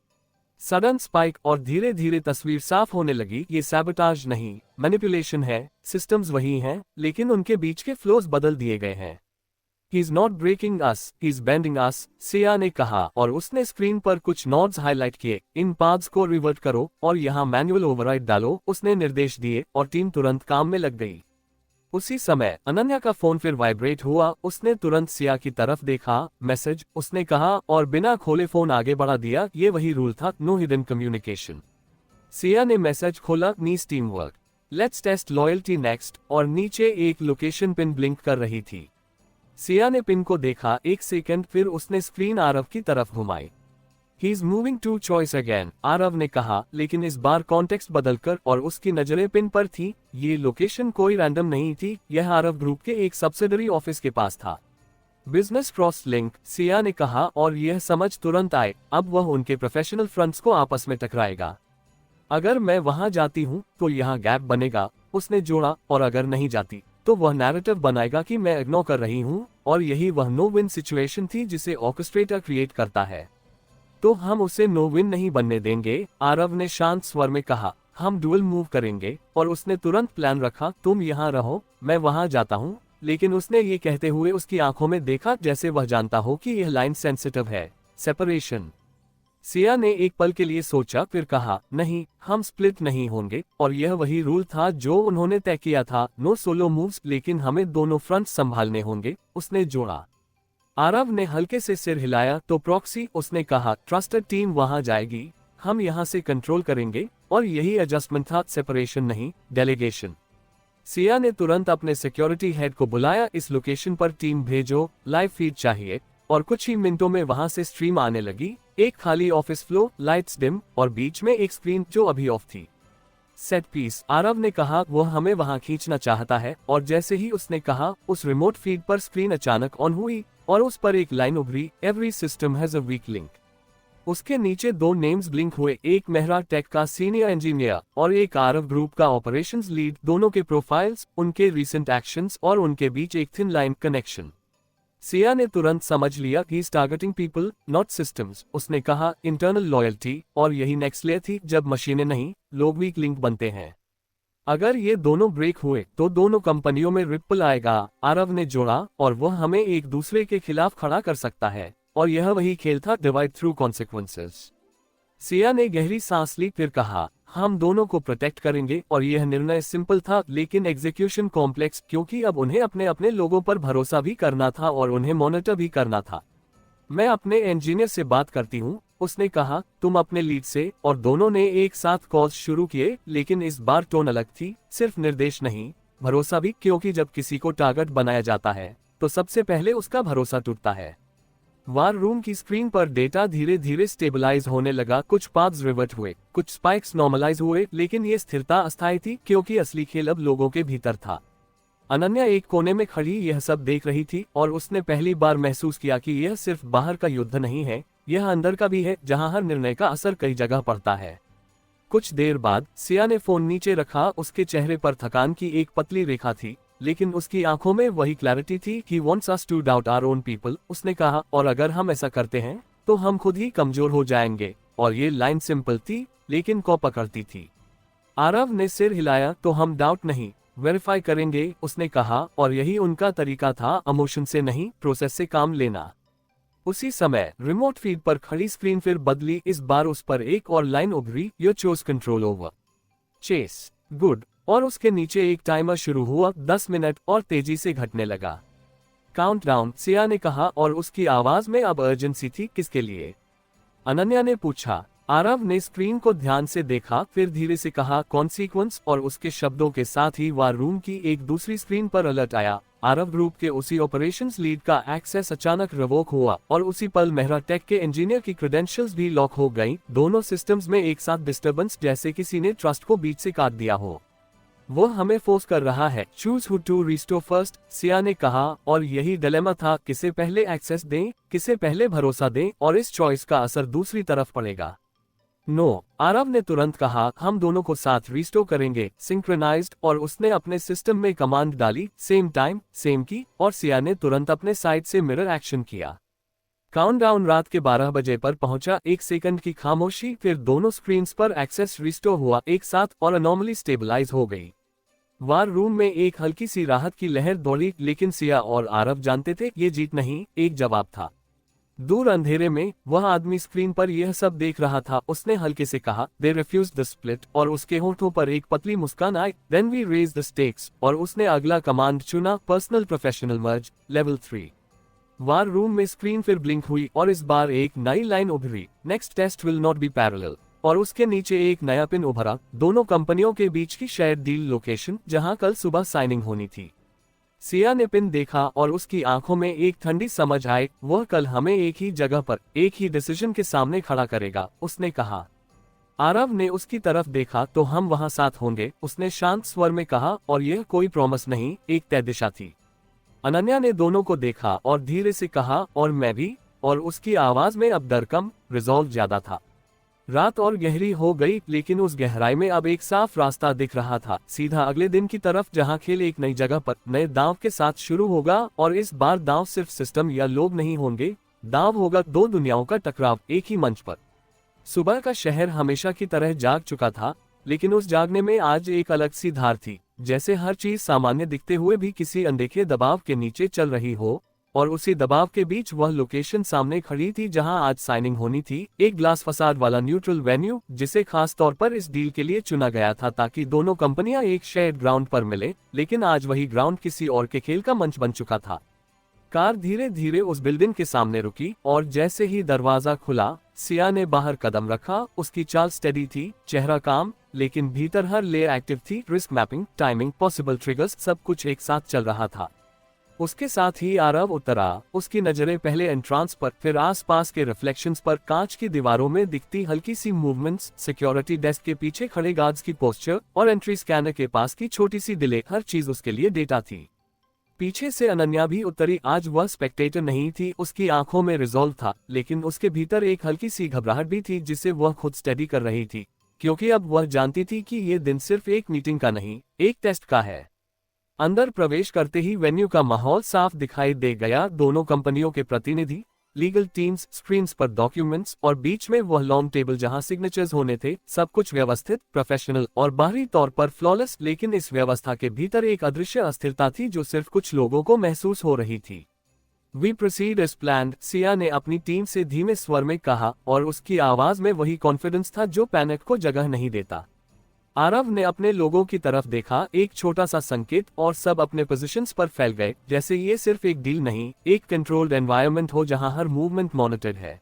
सडन स्पाइक और धीरे धीरे तस्वीर साफ होने लगी। ये सैबोटाज नहीं, मैनिपुलेशन है। सिस्टम्स वही हैं लेकिन उनके बीच के फ्लोज बदल दिए गए हैं। He is not breaking us, he is bending us, Siya ने कहा और उसने स्क्रीन पर कुछ नोड्स हाईलाइट किए। इन पाथ्स को रिवर्ट करो और यहाँ मैनुअल ओवरराइड डालो, उसने निर्देश दिए और टीम तुरंत काम में लग गई। उसी समय अनन्या का फोन फिर वाइब्रेट हुआ। उसने तुरंत सिया की तरफ देखा। मैसेज, उसने कहा और बिना खोले फोन आगे बढ़ा दिया। ये वही रूल था, नो हिडन कम्युनिकेशन। सिया ने मैसेज खोला, nice team work, let's test loyalty next, और नीचे एक लोकेशन पिन ब्लिंक कर रही थी। सिया ने पिन को देखा, एक सेकंड, फिर उसने स्क्रीन आरव की तरफ घुमाई। He is moving to choice again, Aarav ने कहा, लेकिन इस बार कॉन्टेक्स्ट बदलकर, और उसकी नजरें पिन पर थी। ये लोकेशन कोई रैंडम नहीं थी, यह आरव ग्रुप के एक सब्सिडरी ऑफिस के पास था। बिजनेस क्रॉस लिंक, सिया ने कहा और यह समझ तुरंत आए, अब वह उनके प्रोफेशनल फ्रंट्स को आपस में टकराएगा। अगर मैं वहां जाती हूं तो यहाँ गैप बनेगा, उसने जोड़ा, और अगर नहीं जाती तो वह नैरेटिव बनाएगा कि मैं इग्नोर कर रही हूं, और यही वह नो विन सिचुएशन थी जिसे ऑर्केस्ट्रेटर क्रिएट करता है। तो हम उसे नो विन नहीं बनने देंगे, आरव ने शांत स्वर में कहा। हम डुअल मूव करेंगे, और उसने तुरंत प्लान रखा। तुम यहाँ रहो, मैं वहां जाता हूँ। लेकिन उसने ये कहते हुए उसकी आंखों में देखा जैसे वह जानता हो कि यह लाइन सेंसिटिव है। सेपरेशन। सिया ने एक पल के लिए सोचा, फिर कहा, नहीं, हम स्प्लिट नहीं होंगे, और यह वही रूल था जो उन्होंने तय किया था, नो सोलो मूव्स, लेकिन हमें दोनों फ्रंट संभालने होंगे, उसने जोड़ा। आरव ने हल्के से सिर हिलाया। तो प्रॉक्सी, उसने कहा, ट्रस्टेड टीम वहां जाएगी, हम यहां से कंट्रोल करेंगे, और यही एडजस्टमेंट था, सेपरेशन नहीं, डेलीगेशन। सिया ने तुरंत अपने सिक्योरिटी हेड को बुलाया, इस लोकेशन पर टीम भेजो, लाइव फीड चाहिए, और कुछ ही मिनटों में वहां से स्ट्रीम आने लगी। एक खाली ऑफिस फ्लो, लाइट्स डिम, और बीच में एक स्क्रीन जो अभी ऑफ थी। सेट पीस, आरव ने कहा, वह हमें वहां खींचना चाहता है, और जैसे ही उसने कहा, उस रिमोट फीड पर स्क्रीन अचानक ऑन हुई और उस पर एक लाइन उभरी, every system has a weak link. उसके नीचे दो नेम्स ब्लिंक हुए, एक मेहरा टेक का सीनियर इंजीनियर और एक आरव ग्रुप का ऑपरेशंस लीड, दोनों के प्रोफाइल्स, उनके रीसेंट एक्शंस, और उनके बीच एक थिन लाइन कनेक्शन। सिया ने तुरंत समझ लिया कि is targeting people, not systems. उसने कहा, इंटरनल लॉयल्टी, और यही नेक्स्ट लेयर थी, जब मशीनें नहीं, लोग वीक लिंक बनते हैं। अगर ये दोनों ब्रेक हुए तो दोनों कंपनियों में रिप्पल आएगा, आरव ने जोड़ा, और वह हमें एक दूसरे के खिलाफ खड़ा कर सकता है, और यह वही खेल था, डिवाइड थ्रू कॉन्सिक्वेंसेस। सिया ने गहरी सांस ली, फिर कहा, हम दोनों को प्रोटेक्ट करेंगे, और यह निर्णय सिंपल था लेकिन एग्जीक्यूशन कॉम्प्लेक्स, क्योंकि अब उन्हें अपने अपने लोगों पर भरोसा भी करना था और उन्हें मॉनिटर भी करना था। मैं अपने इंजीनियर से बात करती हूँ, उसने कहा, तुम अपने लीड से, और दोनों ने एक साथ कॉल्स शुरू किए, लेकिन इस बार टोन अलग थी, सिर्फ निर्देश नहीं, भरोसा भी, क्योंकि जब किसी को टारगेट बनाया जाता है तो सबसे पहले उसका भरोसा टूटता है। वार रूम की स्क्रीन पर डेटा धीरे धीरे स्टेबलाइज होने लगा, कुछ पाथ्स रिवर्ट हुए, कुछ स्पाइक्स नॉर्मलाइज हुए, लेकिन ये स्थिरता अस्थायी थी क्योंकि असली खेल अब लोगों के भीतर था। अनन्या एक कोने में खड़ी यह सब देख रही थी, और उसने पहली बार महसूस किया कि यह सिर्फ बाहर का युद्ध नहीं है, यह अंदर का भी है, जहां हर निर्णय का असर कई जगह पड़ता है। कुछ देर बाद सिया ने फोन नीचे रखा, उसके चेहरे पर थकान की एक पतली रेखा थी, लेकिन उसकी आंखों में वही क्लैरिटी थी कि wants us to doubt our own people। उसने कहा, और अगर हम ऐसा करते हैं तो हम खुद ही कमजोर हो जाएंगे, और ये लाइन सिंपल थी लेकिन को पकड़ती थी। आरव ने सिर हिलाया, तो हम डाउट नहीं, वेरीफाई करेंगे, उसने कहा, और यही उनका तरीका था, इमोशन से नहीं, प्रोसेस से काम लेना। उसी समय रिमोट फीड पर खड़ी स्क्रीन फिर बदली, इस बार उस पर एक और लाइन उभरी, you chose control over chaos. Good, और उसके नीचे एक टाइमर शुरू हुआ, 10 मिनट, और तेजी से घटने लगा। काउंटडाउन, सिया ने कहा, और उसकी आवाज में अब अर्जेंसी थी। किसके लिए? अनन्या ने पूछा। आरव ने स्क्रीन को ध्यान से देखा, फिर धीरे से कहा, कॉन्सिक्वेंस, और उसके शब्दों के साथ ही वार रूम की एक दूसरी स्क्रीन पर अलर्ट आया। आरव ग्रुप के उसी ऑपरेशंस लीड का एक्सेस अचानक रिवोक हुआ और उसी पल मेहरा टेक के इंजीनियर की क्रेडेंशियल्स भी लॉक हो गईं। दोनों सिस्टम्स में एक साथ डिस्टर्बेंस, जैसे किसी ने ट्रस्ट को बीच से काट दिया हो। वो हमें फोर्स कर रहा है, choose who to restore first, Siya ने कहा, और यही डिलेमा था, किसे पहले एक्सेस दें, किसे पहले भरोसा दें, और इस चॉइस का असर दूसरी तरफ पड़ेगा। नो, आरव ने तुरंत कहा, हम दोनों को साथ रिस्टोर करेंगे, सिंक्रोनाइज्ड, और उसने अपने सिस्टम में कमांड डाली, सेम टाइम, सेम की, और सिया ने तुरंत अपने साइड से मिरर एक्शन किया। काउंटडाउन रात के 12 बजे पर पहुंचा। 1 सेकंड की खामोशी, फिर दोनों स्क्रीन्स पर एक्सेस रिस्टोर हुआ एक साथ और अनोमली स्टेबलाइज हो गई। वार रूम में एक हल्की सी राहत की लहर दौड़ी, लेकिन सिया और आरव जानते थे ये जीत नहीं, एक जवाब था। दूर अंधेरे में वह आदमी स्क्रीन पर यह सब देख रहा था। उसने हल्के से कहा, दे रिफ्यूज द स्प्लिट, और उसके होठों पर एक पतली मुस्कान आई। Then we raise the stakes, और उसने अगला कमांड चुना, personal professional merge, level 3। War room में स्क्रीन फिर ब्लिंक हुई और इस बार एक नई लाइन उभरी, next test will not be parallel, और उसके नीचे एक नया पिन उभरा, दोनों कंपनियों के बीच की शेयर डील लोकेशन, जहां कल सुबह साइनिंग होनी थी। सिया ने पिन देखा और उसकी आंखों में एक ठंडी समझ आई। वह कल हमें एक ही जगह पर एक ही डिसीजन के सामने खड़ा करेगा, उसने कहा। आरव ने उसकी तरफ देखा, तो हम वहां साथ होंगे, उसने शांत स्वर में कहा, और यह कोई प्रॉमिस नहीं, एक तय दिशा थी। अनन्या ने दोनों को देखा और धीरे से कहा, और मैं भी, और उसकी आवाज में अब डर कम, रिजॉल्व ज्यादा था। रात और गहरी हो गई, लेकिन उस गहराई में अब एक साफ रास्ता दिख रहा था, सीधा अगले दिन की तरफ, जहां खेल एक नई जगह पर नए दांव के साथ शुरू होगा। और इस बार दांव सिर्फ सिस्टम या लोग नहीं होंगे, दांव होगा दो दुनियाओं का टकराव एक ही मंच पर। सुबह का शहर हमेशा की तरह जाग चुका था, लेकिन उस जागने में आज एक अलग सी धार थी, जैसे हर चीज सामान्य दिखते हुए भी किसी अनदेखे दबाव के नीचे चल रही हो। और उसी दबाव के बीच वह लोकेशन सामने खड़ी थी जहां आज साइनिंग होनी थी, एक ग्लास फसाद वाला न्यूट्रल वेन्यू, जिसे खास तौर पर इस डील के लिए चुना गया था ताकि दोनों कंपनियां एक शेयर्ड ग्राउंड पर मिले। लेकिन आज वही ग्राउंड किसी और के खेल का मंच बन चुका था। कार धीरे धीरे उस बिल्डिंग के सामने रुकी, और जैसे ही दरवाजा खुला, सिया ने बाहर कदम रखा। उसकी चाल स्टेडी थी, चेहरा काम, लेकिन भीतर हर लेयर एक्टिव थी। Risk mapping, timing, possible triggers, सब कुछ एक साथ चल रहा था। उसके साथ ही आरव उतरा। उसकी नजरें पहले एंट्रांस पर, फिर आसपास के रिफ्लेक्शंस पर, कांच की दीवारों में दिखती हल्की सी मूवमेंट्स, सिक्योरिटी डेस्क के पीछे खड़े गार्ड्स की पोस्चर, और एंट्री स्कैनर के पास की छोटी सी डिले, हर चीज उसके लिए डेटा थी। पीछे से अनन्या भी उतरी। आज वह स्पेक्टेटर नहीं थी, उसकी आंखों में रिजॉल्व था, लेकिन उसके भीतर एक हल्की सी घबराहट भी थी जिसे वह खुद स्टडी कर रही थी, क्योंकि अब वह जानती थी कि ये दिन सिर्फ एक मीटिंग का नहीं, एक टेस्ट का है। अंदर प्रवेश करते ही वेन्यू का माहौल साफ दिखाई दे गया। दोनों कंपनियों के प्रतिनिधि, लीगल टीम्स, स्क्रीन्स पर डॉक्यूमेंट्स, और बीच में वह लॉन्ग टेबल जहां सिग्नेचर्स होने थे। सब कुछ व्यवस्थित, प्रोफेशनल और बाहरी तौर पर फ्लॉलेस, लेकिन इस व्यवस्था के भीतर एक अदृश्य अस्थिरता थी जो सिर्फ कुछ लोगों को महसूस हो रही थी। We proceed as planned, Siya ने अपनी टीम से धीमे स्वर में कहा, और उसकी आवाज में वही कॉन्फिडेंस था जो पैनिक को जगह नहीं देता। आरव ने अपने लोगों की तरफ देखा, एक छोटा सा संकेत, और सब अपने पोजीशंस पर फैल गए, जैसे ये सिर्फ एक डील नहीं, एक कंट्रोल्ड एनवायरनमेंट हो जहां हर मूवमेंट मॉनिटर्ड है।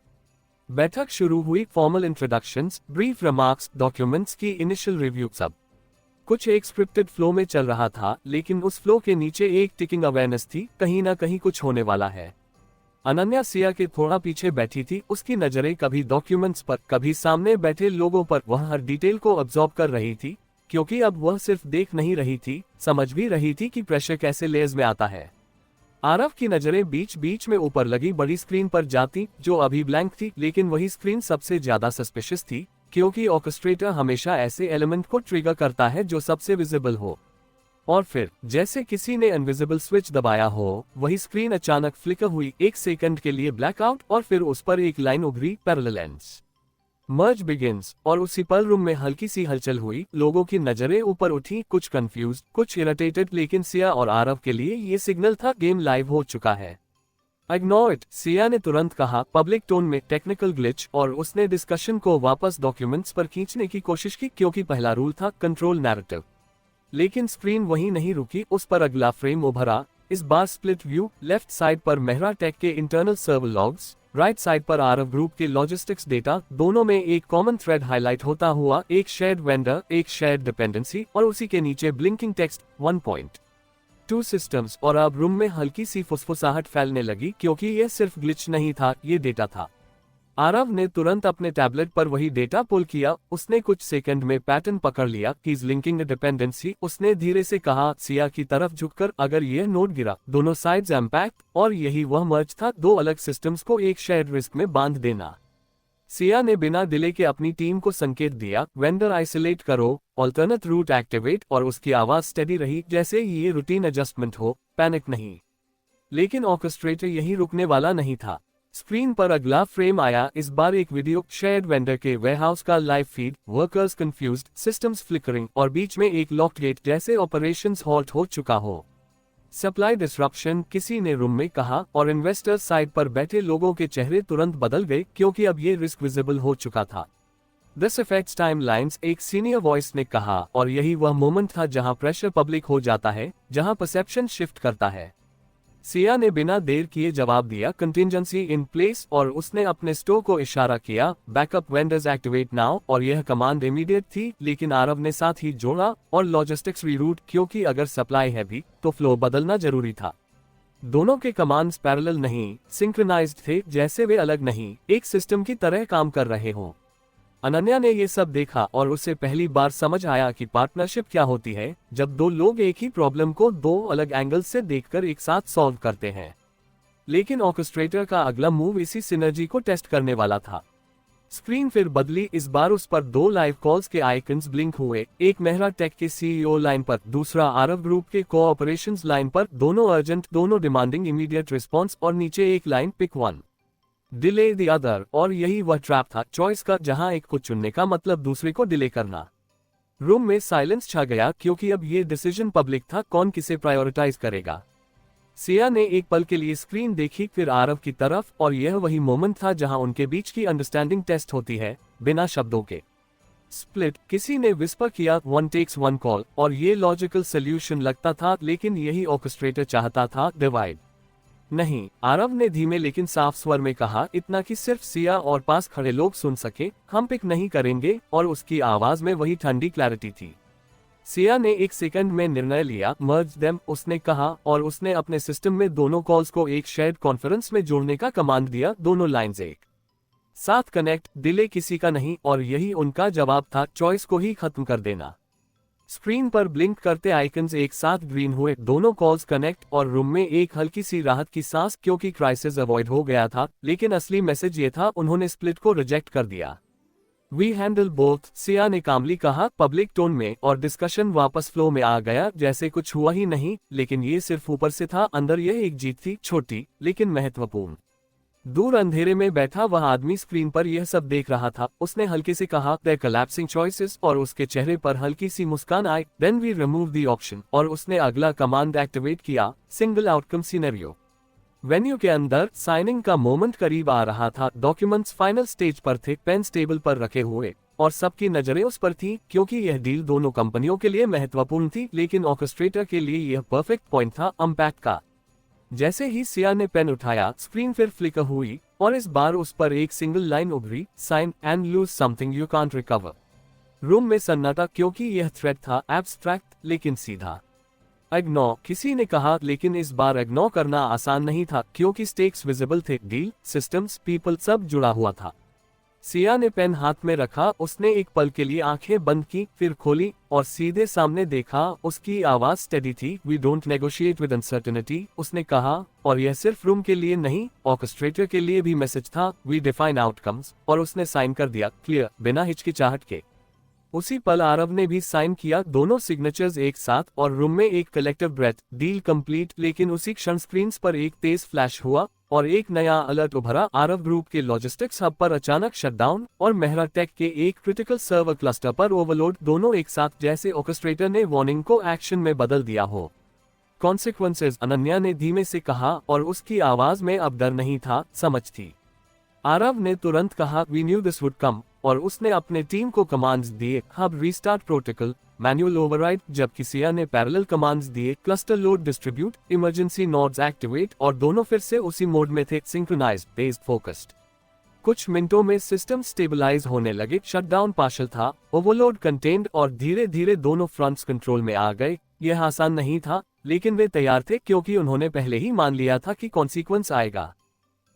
बैठक शुरू हुई। Formal introductions, brief remarks, documents की इनिशियल रिव्यू, सब कुछ एक स्क्रिप्टेड फ्लो में चल रहा था, लेकिन उस फ्लो के नीचे एक टिकिंग अवेयरनेस थी, कहीं ना कहीं कुछ होने वाला है। अनन्या सिया के थोड़ा पीछे बैठी थी, उसकी नजरें कभी डॉक्यूमेंट्स पर, कभी सामने बैठे लोगों पर। वह हर डिटेल को अब्सॉर्ब कर रही थी, क्योंकि अब वह सिर्फ देख नहीं रही थी, समझ भी रही थी कि प्रेशर कैसे लेयर्स में आता है। आरव की नजरें बीच बीच में ऊपर लगी बड़ी स्क्रीन पर जाती, जो अभी ब्लैंक थी, लेकिन वही स्क्रीन सबसे ज्यादा सस्पिशियस थी, क्योंकि ऑर्केस्ट्रेटर हमेशा ऐसे एलिमेंट को ट्रिगर करता है जो सबसे विजिबल हो। और फिर जैसे किसी ने इनविजिबल स्विच दबाया हो, वही स्क्रीन अचानक फ्लिकर हुई, एक सेकंड के लिए ब्लैकआउट, और फिर उस पर एक लाइन उभरी, पैरेलल एंड्स, मर्ज बिगिंस। और उसी पल रूम में हल्की सी हलचल हुई, लोगों की नजरें ऊपर उठी, कुछ कंफ्यूज्ड, कुछ इरिटेटेड, लेकिन सिया और आरव के लिए ये सिग्नल था, गेम लाइव हो चुका है। इग्नोर इट, सिया ने तुरंत कहा, पब्लिक टोन में, टेक्निकल ग्लिच, और उसने डिस्कशन को वापस डॉक्यूमेंट्स पर खींचने की कोशिश की, क्योंकि पहला रूल था कंट्रोल नैरेटिव। लेकिन स्क्रीन वहीं नहीं रुकी, उस पर अगला फ्रेम उभरा। इस बार स्प्लिट व्यू, लेफ्ट साइड पर मेहरा टेक के internal server logs, right side पर आरव ग्रुप के लॉजिस्टिक्स डेटा, दोनों में एक कॉमन थ्रेड हाईलाइट होता हुआ, एक शेयर्ड वेंडर, एक शेयर्ड डिपेंडेंसी और उसी के नीचे ब्लिंकिंग टेक्स्ट 1.2 सिस्टम्स। और अब रूम में हल्की सी फुसफुसाहट फैलने लगी, क्योंकि यह सिर्फ ग्लिच नहीं था, ये डेटा था। आरव ने तुरंत अपने टैबलेट पर वही डेटा पुल किया। उसने कुछ सेकंड में पैटर्न पकड़ लिया, कीज लिंकिंग डिपेंडेंसी। उसने धीरे से कहा, सिया की तरफ झुककर, अगर यह नोड गिरा, दोनों साइड्स इम्पैक्ट। और यही वह मर्ज था, दो अलग सिस्टम्स को एक शेयर्ड रिस्क में बांध देना। सिया ने बिना डिले के अपनी टीम को संकेत दिया, वेंडर आइसोलेट करो, ऑल्टरनेट रूट एक्टिवेट। और उसकी आवाज स्टेडी रही, जैसे ये रूटीन एडजस्टमेंट हो, पैनिक नहीं। लेकिन ऑर्केस्ट्रेटर यही रुकने वाला नहीं था। स्क्रीन पर अगला फ्रेम आया, इस बार एक वीडियो, शेयर्ड वेंडर के वेयरहाउस का live feed, workers confused, systems flickering और बीच में एक लॉक्ड गेट, जैसे ऑपरेशंस हॉल्ट हो चुका हो। सप्लाई डिसरप्शन, किसी ने रूम में कहा। और इन्वेस्टर साइड पर बैठे लोगों के चेहरे तुरंत बदल गए, क्योंकि अब ये रिस्क विजिबल हो चुका था। दिस अफेक्ट्स टाइमलाइंस, एक सीनियर वॉइस ने कहा। और यही वह मोमेंट था जहां प्रेशर पब्लिक हो जाता है, जहां परसेप्शन शिफ्ट करता है। सिया ने बिना देर किए जवाब दिया, कंटिंजेंसी इन प्लेस। और उसने अपने स्टोर को इशारा किया, बैकअप वेंडर्स एक्टिवेट नाउ। और यह कमांड इमीडिएट थी, लेकिन आरव ने साथ ही जोड़ा, और लॉजिस्टिक्स रीरूट, क्योंकि अगर सप्लाई है भी तो फ्लो बदलना जरूरी था। दोनों के कमांड्स पैरेलल नहीं, सिंक्रोनाइज्ड थे, जैसे वे अलग नहीं, एक सिस्टम की तरह काम कर रहे हों। अनन्या ने ये सब देखा और उसे पहली बार समझ आया कि पार्टनरशिप क्या होती है, जब दो लोग एक ही प्रॉब्लम को दो अलग एंगल से देखकर एक साथ सॉल्व करते हैं। लेकिन ऑर्केस्ट्रेटर का अगला मूव इसी सिनर्जी को टेस्ट करने वाला था। स्क्रीन फिर बदली, इस बार उस पर दो लाइव कॉल्स के आइकन्स ब्लिंक हुए, एक मेहरा टेक के सीईओ लाइन पर, दूसरा आरव ग्रुप के कोऑपरेशंस लाइन पर। दोनों अर्जेंट, दोनों डिमांडिंग इमीडिएट रिस्पॉन्स, और नीचे एक line, pick one, delay the other. और यही वह ट्रैप था चॉइस का, जहां एक को चुनने का मतलब दूसरे को डिले करना। रूम में साइलेंस छा गया, क्योंकि अब ये डिसीजन पब्लिक था, कौन किसे प्रायोरिटाइज करेगा। सिया ने एक पल के लिए स्क्रीन देखी, फिर आरव की तरफ। और यह वही मोमेंट था जहां उनके बीच की अंडरस्टैंडिंग टेस्ट होती है, बिना शब्दों के। स्प्लिट, किसी ने विस्पर किया, वन टेक्स वन कॉल। और ये लॉजिकल सोल्यूशन लगता था, लेकिन यही ऑर्केस्ट्रेटर चाहता था, डिवाइड नहीं। आरव ने धीमे लेकिन साफ स्वर में कहा, इतना कि सिर्फ सिया और पास खड़े लोग सुन सके, हम पिक नहीं करेंगे। और उसकी आवाज में वही ठंडी क्लैरिटी थी। सिया ने एक सेकंड में निर्णय लिया, मर्ज देम, उसने कहा। और उसने अपने सिस्टम में दोनों कॉल्स को एक शेयर्ड कॉन्फ्रेंस में जोड़ने का कमांड दिया, दोनों लाइंस एक साथ कनेक्ट, डिले किसी का नहीं। और यही उनका जवाब था, चॉइस को ही खत्म कर देना। स्क्रीन पर ब्लिंक करते आइकन्स एक साथ ग्रीन हुए, दोनों कॉल्स कनेक्ट। और रूम में एक हल्की सी राहत की सांस, क्योंकि क्राइसिस अवॉइड हो गया था। लेकिन असली मैसेज ये था, उन्होंने स्प्लिट को रिजेक्ट कर दिया। वी हैंडल बोथ, सिया ने कामली कहा, पब्लिक टोन में। और डिस्कशन वापस फ्लो में आ गया, जैसे कुछ हुआ ही नहीं। लेकिन ये सिर्फ ऊपर से था, अंदर यह एक जीत थी, छोटी लेकिन महत्वपूर्ण। दूर अंधेरे में बैठा वह आदमी स्क्रीन पर यह सब देख रहा था। उसने हल्के से कहा, द कोलैप्सिंग चॉइसेस। और उसके चेहरे पर हल्की सी मुस्कान आई, then we remove the option. और उसने अगला कमांड एक्टिवेट किया, सिंगल आउटकम सिनेरियो। वेन्यू के अंदर साइनिंग का मोमेंट करीब आ रहा था, डॉक्यूमेंट्स फाइनल स्टेज पर थे, पेन्स टेबल पर रखे हुए। और सबकी नजरें उस पर थी, क्योंकि यह डील दोनों कंपनियों के लिए महत्वपूर्ण थी। लेकिन ऑर्केस्ट्रेटर के लिए यह परफेक्ट पॉइंट था, अम्पैक्ट का। जैसे ही सिया ने पेन उठाया, स्क्रीन फिर फ्लिकर हुई। और इस बार उस पर एक सिंगल लाइन उभरी, sign and lose something you can't recover. Room में सन्नाटा, क्योंकि यह थ्रेट था, एब्स्ट्रैक्ट लेकिन सीधा। इग्नोर, किसी ने कहा। लेकिन इस बार इग्नोर करना आसान नहीं था, क्योंकि स्टेक्स विजिबल थे, डील, सिस्टम्स, पीपल, सब जुड़ा हुआ था। सिया ने पेन हाथ में रखा, उसने एक पल के लिए आंखें बंद की, फिर खोली और सीधे सामने देखा। उसकी आवाज स्टेडी थी, we don't negotiate with uncertainty, उसने कहा। और यह सिर्फ रूम के लिए नहीं, ऑर्केस्ट्रेटर के लिए भी मैसेज था, वी डिफाइन आउटकम्स। और उसने साइन कर दिया, क्लियर, बिना हिचकिचाहट के। उसी पल आरव ने भी साइन किया, दोनों सिग्नेचर्स एक साथ। और रूम में एक कलेक्टिव ब्रेथ, डील कंप्लीट। लेकिन उसी क्षण स्क्रीन पर एक तेज फ्लैश हुआ और एक नया अलर्ट उभरा, आरव ग्रुप के लॉजिस्टिक्स हब पर अचानक शटडाउन। और मेहरा टेक के एक क्रिटिकल सर्वर क्लस्टर पर ओवरलोड, दोनों एक साथ, जैसे ऑर्केस्ट्रेटर ने वार्निंग को एक्शन में बदल दिया हो। कॉन्सिक्वेंसेज, अनन्या ने धीमे से कहा। और उसकी आवाज में अब डर नहीं था, समझ थी। आरव ने तुरंत कहा, we knew this would come. और उसने अपने टीम को कमांड्स दिए, hub restart protocol, manual override, जबकि सिया ने पैरेलल कमांड्स दिए, cluster load distribute, emergency nodes activate, और दोनों फिर से उसी मोड में थे, सिंक्रोनाइज्ड, बेस्ड, फोकस्ड। कुछ मिनटों में सिस्टम स्टेबलाइज होने लगे, शटडाउन पार्शल था, ओवरलोड कंटेन्ड, और धीरे धीरे दोनों फ्रंट्स कंट्रोल में आ गए। यह आसान नहीं था, लेकिन वे तैयार थे क्योंकि उन्होंने पहले ही मान लिया था कि कॉन्सिक्वेंस आएगा।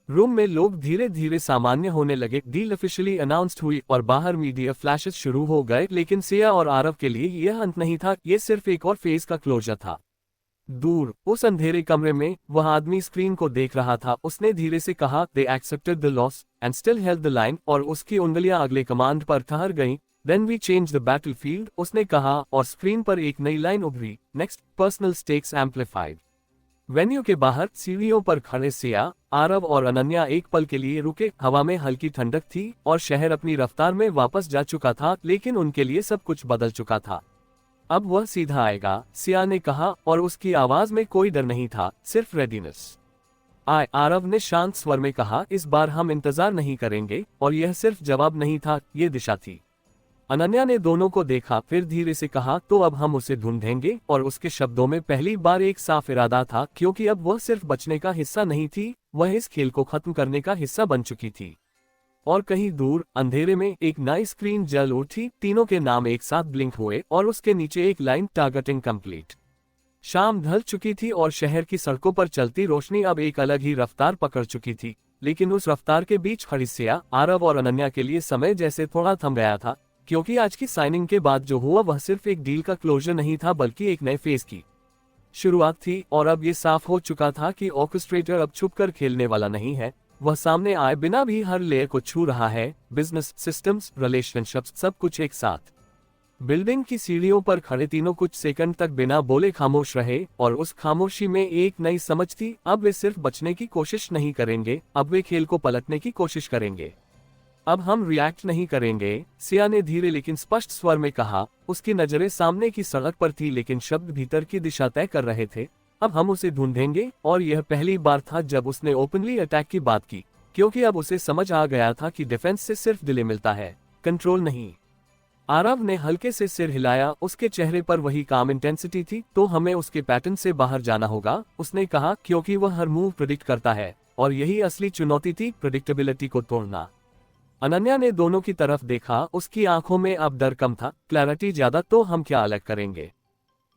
रूम में लोग धीरे धीरे सामान्य होने लगे, डील ऑफिशियली अनाउंस्ड हुई और बाहर मीडिया फ्लैशेस शुरू हो गए, लेकिन सिया और आरव के लिए यह अंत नहीं था, यह सिर्फ एक और फेज का क्लोजर था। दूर उस अंधेरे कमरे में वह आदमी स्क्रीन को देख रहा था। उसने धीरे से कहा, they accepted the loss and still held the line, और उसकी उंगलियां अगले कमांड पर ठहर गईं। Then we change the battlefield, उसने कहा, और स्क्रीन पर एक नई लाइन उभरी, next personal stakes amplified. Venue के बाहर सीढ़ियों पर खड़े सिया, आरव और अनन्या एक पल के लिए रुके। हवा में हल्की ठंडक थी और शहर अपनी रफ्तार में वापस जा चुका था, लेकिन उनके लिए सब कुछ बदल चुका था। अब वह सीधा आएगा, सिया ने कहा, और उसकी आवाज में कोई डर नहीं था, सिर्फ रेडीनेस। आरव ने शांत स्वर में कहा, इस बार हम इंतजार नहीं करेंगे, और यह सिर्फ जवाब नहीं था, ये दिशा थी। अनन्या ने दोनों को देखा, फिर धीरे से कहा, तो अब हम उसे ढूंढेंगे, और उसके शब्दों में पहली बार एक साफ इरादा था, क्योंकि अब वह सिर्फ बचने का हिस्सा नहीं थी, वह इस खेल को खत्म करने का हिस्सा बन चुकी थी। और कहीं दूर अंधेरे में एक नई स्क्रीन जल उठी, तीनों के नाम एक साथ ब्लिंक हुए, और उसके नीचे एक लाइन, टारगेटिंग कंप्लीट। शाम ढल चुकी थी और शहर की सड़कों पर चलती रोशनी अब एक अलग ही रफ्तार पकड़ चुकी थी, लेकिन उस रफ्तार के बीच खड़ी सिया, आरव और अनन्या के लिए समय जैसे थोड़ा थम गया था, क्योंकि आज की साइनिंग के बाद जो हुआ वह सिर्फ एक डील का क्लोजर नहीं था, बल्कि एक नए फेज की शुरुआत थी। और अब ये साफ हो चुका था कि ऑर्केस्ट्रेटर अब छुपकर खेलने वाला नहीं है, वह सामने आए बिना भी हर लेयर को छू रहा है, बिजनेस, सिस्टम्स, रिलेशनशिप्स, सब कुछ एक साथ। बिल्डिंग की सीढ़ियों पर खड़े तीनों कुछ सेकंड तक बिना बोले खामोश रहे, और उस खामोशी में एक नई समझ थी, अब वे सिर्फ बचने की कोशिश नहीं करेंगे, अब वे खेल को पलटने की कोशिश करेंगे। अब हम रिएक्ट नहीं करेंगे, सिया ने धीरे लेकिन स्पष्ट स्वर में कहा। उसकी नजरें सामने की सड़क पर थी, लेकिन शब्द भीतर की दिशा तय कर रहे थे। अब हम उसे ढूंढेंगे, और यह पहली बार था जब उसने ओपनली अटैक की बात की, क्योंकि अब उसे समझ आ गया था कि डिफेंस से सिर्फ डिले मिलता है, कंट्रोल नहीं। आरव ने हल्के से सिर हिलाया, उसके चेहरे पर वही काम इंटेंसिटी थी। तो हमें उसके पैटर्न से बाहर जाना होगा, उसने कहा, क्योंकि वह हर मूव प्रेडिक्ट करता है, और यही असली चुनौती थी, प्रेडिक्टेबिलिटी को तोड़ना। अनन्या ने दोनों की तरफ देखा, उसकी आंखों में अब डर कम था, क्लैरिटी ज्यादा। तो हम क्या अलग करेंगे,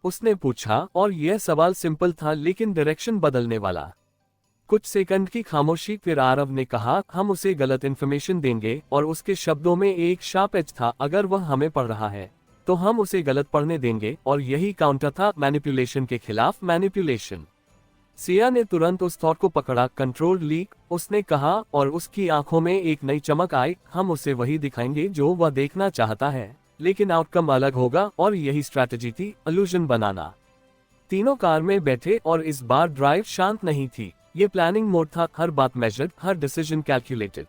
उसने पूछा, और यह सवाल सिंपल था लेकिन डायरेक्शन बदलने वाला। कुछ सेकंड की खामोशी, फिर आरव ने कहा, हम उसे गलत इन्फॉर्मेशन देंगे, और उसके शब्दों में एक शार्प एज था, अगर वह हमें पढ़ रहा है तो हम उसे गलत पढ़ने देंगे, और यही काउंटर था, मैनिपुलेशन के खिलाफ मैनिपुलेशन। सिया ने तुरंत उस थॉट को पकड़ा, कंट्रोल लीक, उसने कहा, और उसकी आंखों में एक नई चमक आई, हम उसे वही दिखाएंगे जो वह देखना चाहता है, लेकिन आउटकम अलग होगा, और यही स्ट्रैटेजी थी, इल्यूजन बनाना। तीनों कार में बैठे, और इस बार ड्राइव शांत नहीं थी, ये प्लानिंग मोड था, हर बात मेजर्ड, हर डिसीजन कैलकुलेटेड।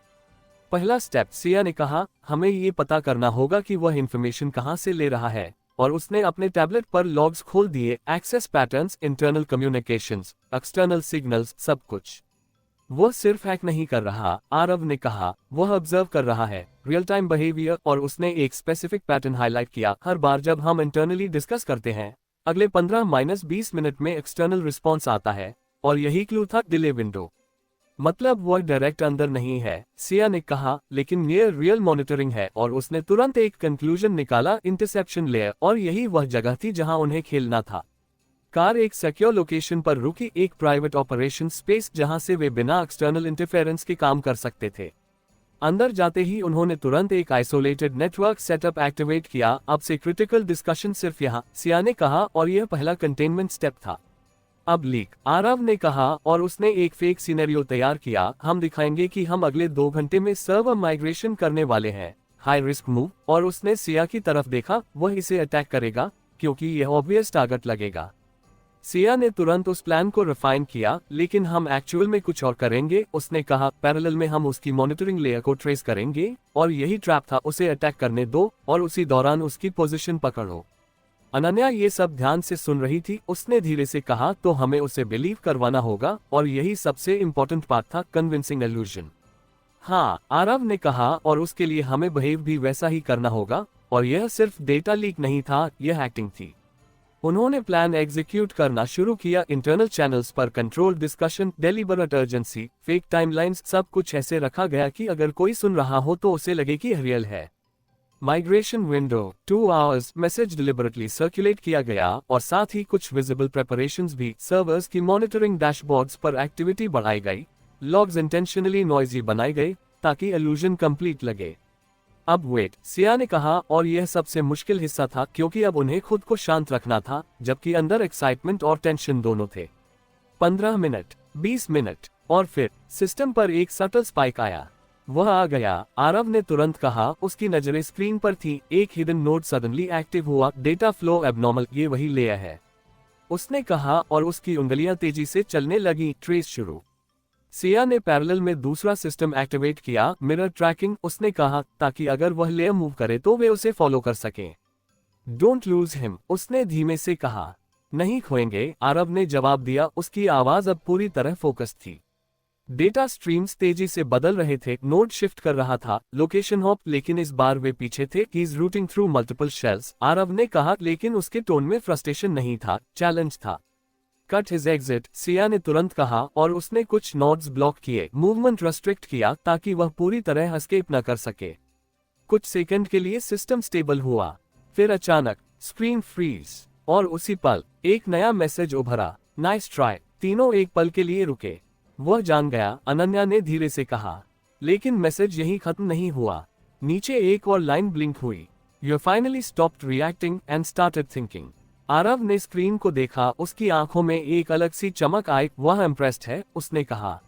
पहला स्टेप, सिया ने कहा, हमें ये पता करना होगा कि वह इंफॉर्मेशन कहां से ले रहा है, और उसने अपने टैबलेट पर लॉग्स खोल दिए, access patterns, internal communications, external signals, सब कुछ। वह सिर्फ हैक नहीं कर रहा, आरव ने कहा, वह ऑब्जर्व कर रहा है, रियल टाइम बिहेवियर, और उसने एक स्पेसिफिक पैटर्न हाईलाइट किया, हर बार जब हम इंटरनली डिस्कस करते हैं, अगले 15-20 मिनट में एक्सटर्नल रिस्पॉन्स आता है, और यही क्लू था, डिले विंडो। मतलब वह डायरेक्ट अंदर नहीं है, सिया ने कहा, लेकिन ये रियल मॉनिटरिंग है, और उसने तुरंत एक कंक्लूजन निकाला, इंटरसेप्शन लेयर, और यही वह जगह थी जहां उन्हें खेलना था। कार एक सिक्योर लोकेशन पर रुकी, एक प्राइवेट ऑपरेशन स्पेस जहां से वे बिना एक्सटर्नल इंटरफेरेंस के काम कर सकते थे। अंदर जाते ही उन्होंने तुरंत एक आइसोलेटेड नेटवर्क सेटअप एक्टिवेट किया, अब से क्रिटिकल डिस्कशन सिर्फ यहाँ, सिया ने कहा, और यह पहला कंटेनमेंट स्टेप था। अब लीक, आरव ने कहा, और उसने एक फेक सिनेरियो तैयार किया, हम दिखाएंगे कि हम अगले 2 घंटे में सर्वर माइग्रेशन करने वाले हैं, हाई रिस्क मूव, और उसने सिया की तरफ देखा, वह इसे अटैक करेगा, क्योंकि यह ऑब्वियस टारगेट लगेगा। सिया ने तुरंत उस प्लान को रिफाइन किया, लेकिन हम एक्चुअल में कुछ और करेंगे, उसने कहा, पैरेलल में हम उसकी मॉनिटरिंग लेयर को ट्रेस करेंगे, और यही ट्रैप था, उसे अटैक करने दो, और उसी दौरान उसकी पोजीशन पकड़ो। अनन्या ये सब ध्यान से सुन रही थी, उसने धीरे से कहा, तो हमें उसे बिलीव करवाना होगा, और यही सबसे इम्पोर्टेंट पार्ट था, कन्विंसिंग इल्यूजन। हाँ, आरव ने कहा, और उसके लिए हमें बिहेव भी वैसा ही करना होगा। और यह सिर्फ डेटा लीक नहीं था, यह एक्टिंग थी। उन्होंने प्लान एग्जीक्यूट करना शुरू किया। इंटरनल चैनल्स पर control discussion, deliberate urgency, fake timelines, सब कुछ ऐसे रखा गया कि अगर कोई सुन रहा हो तो उसे लगे कि रियल है। Migration window 2 hours message deliberately circulate किया गया, और साथ ही कुछ विजिबल प्रेपरेशंस भी। सर्वर्स की मॉनिटरिंग डैशबोर्ड्स पर एक्टिविटी बढ़ाई गई, लॉग्स इंटेंशनली नॉइजी बनाए गए ताकि इल्यूजन कंप्लीट लगे। अब वेट, सिया ने कहा, और यह सबसे मुश्किल हिस्सा था क्योंकि अब उन्हें खुद को शांत रखना था, जबकि अंदर एक्साइटमेंट और टेंशन दोनों थे। 15 मिनट, 20 मिनट, और फिर सिस्टम पर एक सटल स्पाइक आया। वह आ गया, आरव ने तुरंत कहा। उसकी नजरें स्क्रीन पर थी। एक हिडन नोड सडनली एक्टिव हुआ। डेटा फ्लो एबनॉर्मल, ये वही लेयर है, उसने कहा, और उसकी उंगलियां तेजी से चलने लगी। ट्रेस शुरू। सिया ने पैरेलल में दूसरा सिस्टम एक्टिवेट किया, मिरर ट्रैकिंग, उसने कहा, ताकि अगर वह लेयर मूव करे तो वे उसे फॉलो कर सकें। डोंट लूज हिम, उसने धीमे से कहा। नहीं खोएंगे, आरव ने जवाब दिया। उसकी आवाज अब पूरी तरह फोकस थी। डेटा स्ट्रीम्स तेजी से बदल रहे थे। नोड शिफ्ट कर रहा था, लोकेशन हॉप, लेकिन इस बार वे पीछे थे। He is routing through multiple shells, Aarav ने कहा, लेकिन उसके टोन में फ्रस्ट्रेशन नहीं था, चैलेंज था। कट हिज एग्जिट, सिया ने तुरंत कहा, और उसने कुछ नोड्स ब्लॉक किए, मूवमेंट रेस्ट्रिक्ट किया ताकि वह पूरी तरह एस्केप न कर सके। कुछ सेकंड के लिए सिस्टम स्टेबल हुआ, फिर अचानक स्क्रीन फ्रीज, और उसी पल एक नया मैसेज उभरा, नाइस ट्राई। तीनों एक पल के लिए रुके। वह जान गया, अनन्या ने धीरे से कहा। लेकिन मैसेज यहीं खत्म नहीं हुआ। नीचे एक और लाइन ब्लिंक हुई, you finally stopped reacting and started thinking. Aarav ने स्क्रीन को देखा, उसकी आंखों में एक अलग सी चमक आई। वह इम्प्रेस्ड है, उसने कहा।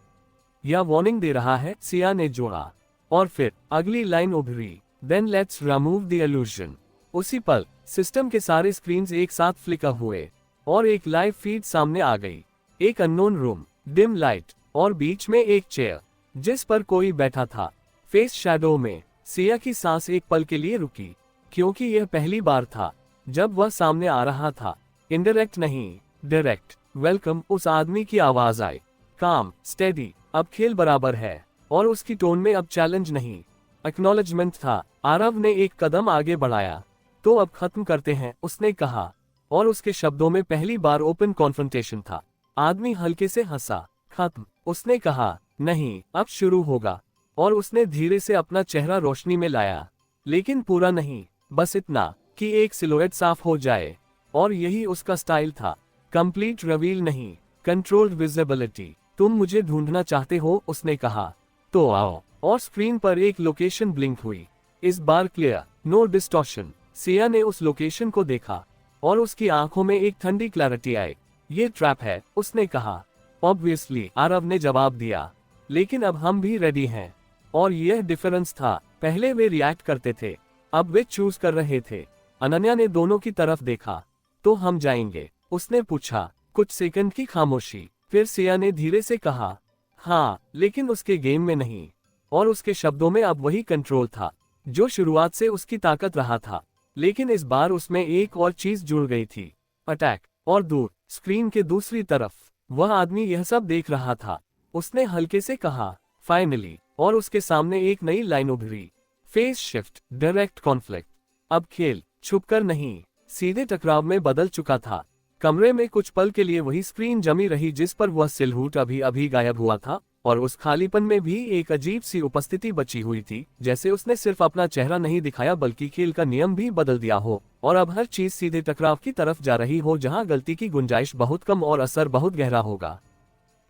यह वार्निंग दे रहा है, सिया ने जोड़ा। और फिर अगली लाइन उभरी, then let's remove the illusion. उसी पल सिस्टम के सारे स्क्रीन्स एक साथ फ्लिकर हुए, और एक लाइव फीड सामने आ गई। एक अननोन रूम, डिम लाइट, और बीच में एक चेयर जिस पर कोई बैठा था, फेस शैडो में। सिया की सांस एक पल के लिए रुकी, क्योंकि यह पहली बार था जब वह सामने आ रहा था। इनडायरेक्ट नहीं, डायरेक्ट। वेलकम, उस आदमी की आवाज आई, काम, स्टेडी। अब खेल बराबर है, और उसकी टोन में अब चैलेंज नहीं, एक्नॉलेजमेंट था। आरव ने एक कदम आगे बढ़ाया। तो अब खत्म करते हैं, उसने कहा, और उसके शब्दों में पहली बार ओपन कॉन्फ्रंटेशन था। आदमी हल्के से हंसा। खत्म, उसने कहा। नहीं, अब शुरू होगा। और उसने धीरे से अपना चेहरा रोशनी में लाया, लेकिन पूरा नहीं, बस इतना कि एक सिलुएट साफ हो जाए। और यही उसका स्टाइल था, कंप्लीट रिवील नहीं, कंट्रोल्ड विजिबिलिटी। तुम मुझे ढूंढना चाहते हो, उसने कहा, तो आओ। और स्क्रीन पर एक लोकेशन ब्लिंक हुई, इस बार क्लियर, नो डिस्टॉर्शन। सिया ने उस लोकेशन को देखा, और उसकी आंखों में एक ठंडी क्लैरिटी आई। ये ट्रैप है, उसने कहा। ऑब्वियसली, आरव ने जवाब दिया, लेकिन अब हम भी रेडी हैं। और यह डिफरेंस था, पहले वे रिएक्ट करते थे, अब वे चूज कर रहे थे। अनन्या ने दोनों की तरफ देखा। तो हम जाएंगे, उसने पूछा। कुछ सेकंड की खामोशी, फिर सिया ने धीरे से कहा, हाँ, लेकिन उसके गेम में नहीं। और उसके शब्दों में अब वही कंट्रोल था जो शुरुआत से उसकी ताकत रहा था, लेकिन इस बार उसमें एक और चीज जुड़ गई थी, अटैक। और दूर स्क्रीन के दूसरी तरफ वह आदमी यह सब देख रहा था। उसने हल्के से कहा, फाइनली। और उसके सामने एक नई लाइन उभरी, फेस शिफ्ट, डायरेक्ट कॉन्फ्लिक्ट। अब खेल छुपकर नहीं, सीधे टकराव में बदल चुका था। कमरे में कुछ पल के लिए वही स्क्रीन जमी रही जिस पर वह सिलहूट अभी अभी गायब हुआ था, और उस खालीपन में भी एक अजीब सी उपस्थिति बची हुई थी, जैसे उसने सिर्फ अपना चेहरा नहीं दिखाया बल्कि खेल का नियम भी बदल दिया हो, और अब हर चीज सीधे टकराव की तरफ जा रही हो जहां गलती की गुंजाइश बहुत कम और असर बहुत गहरा होगा।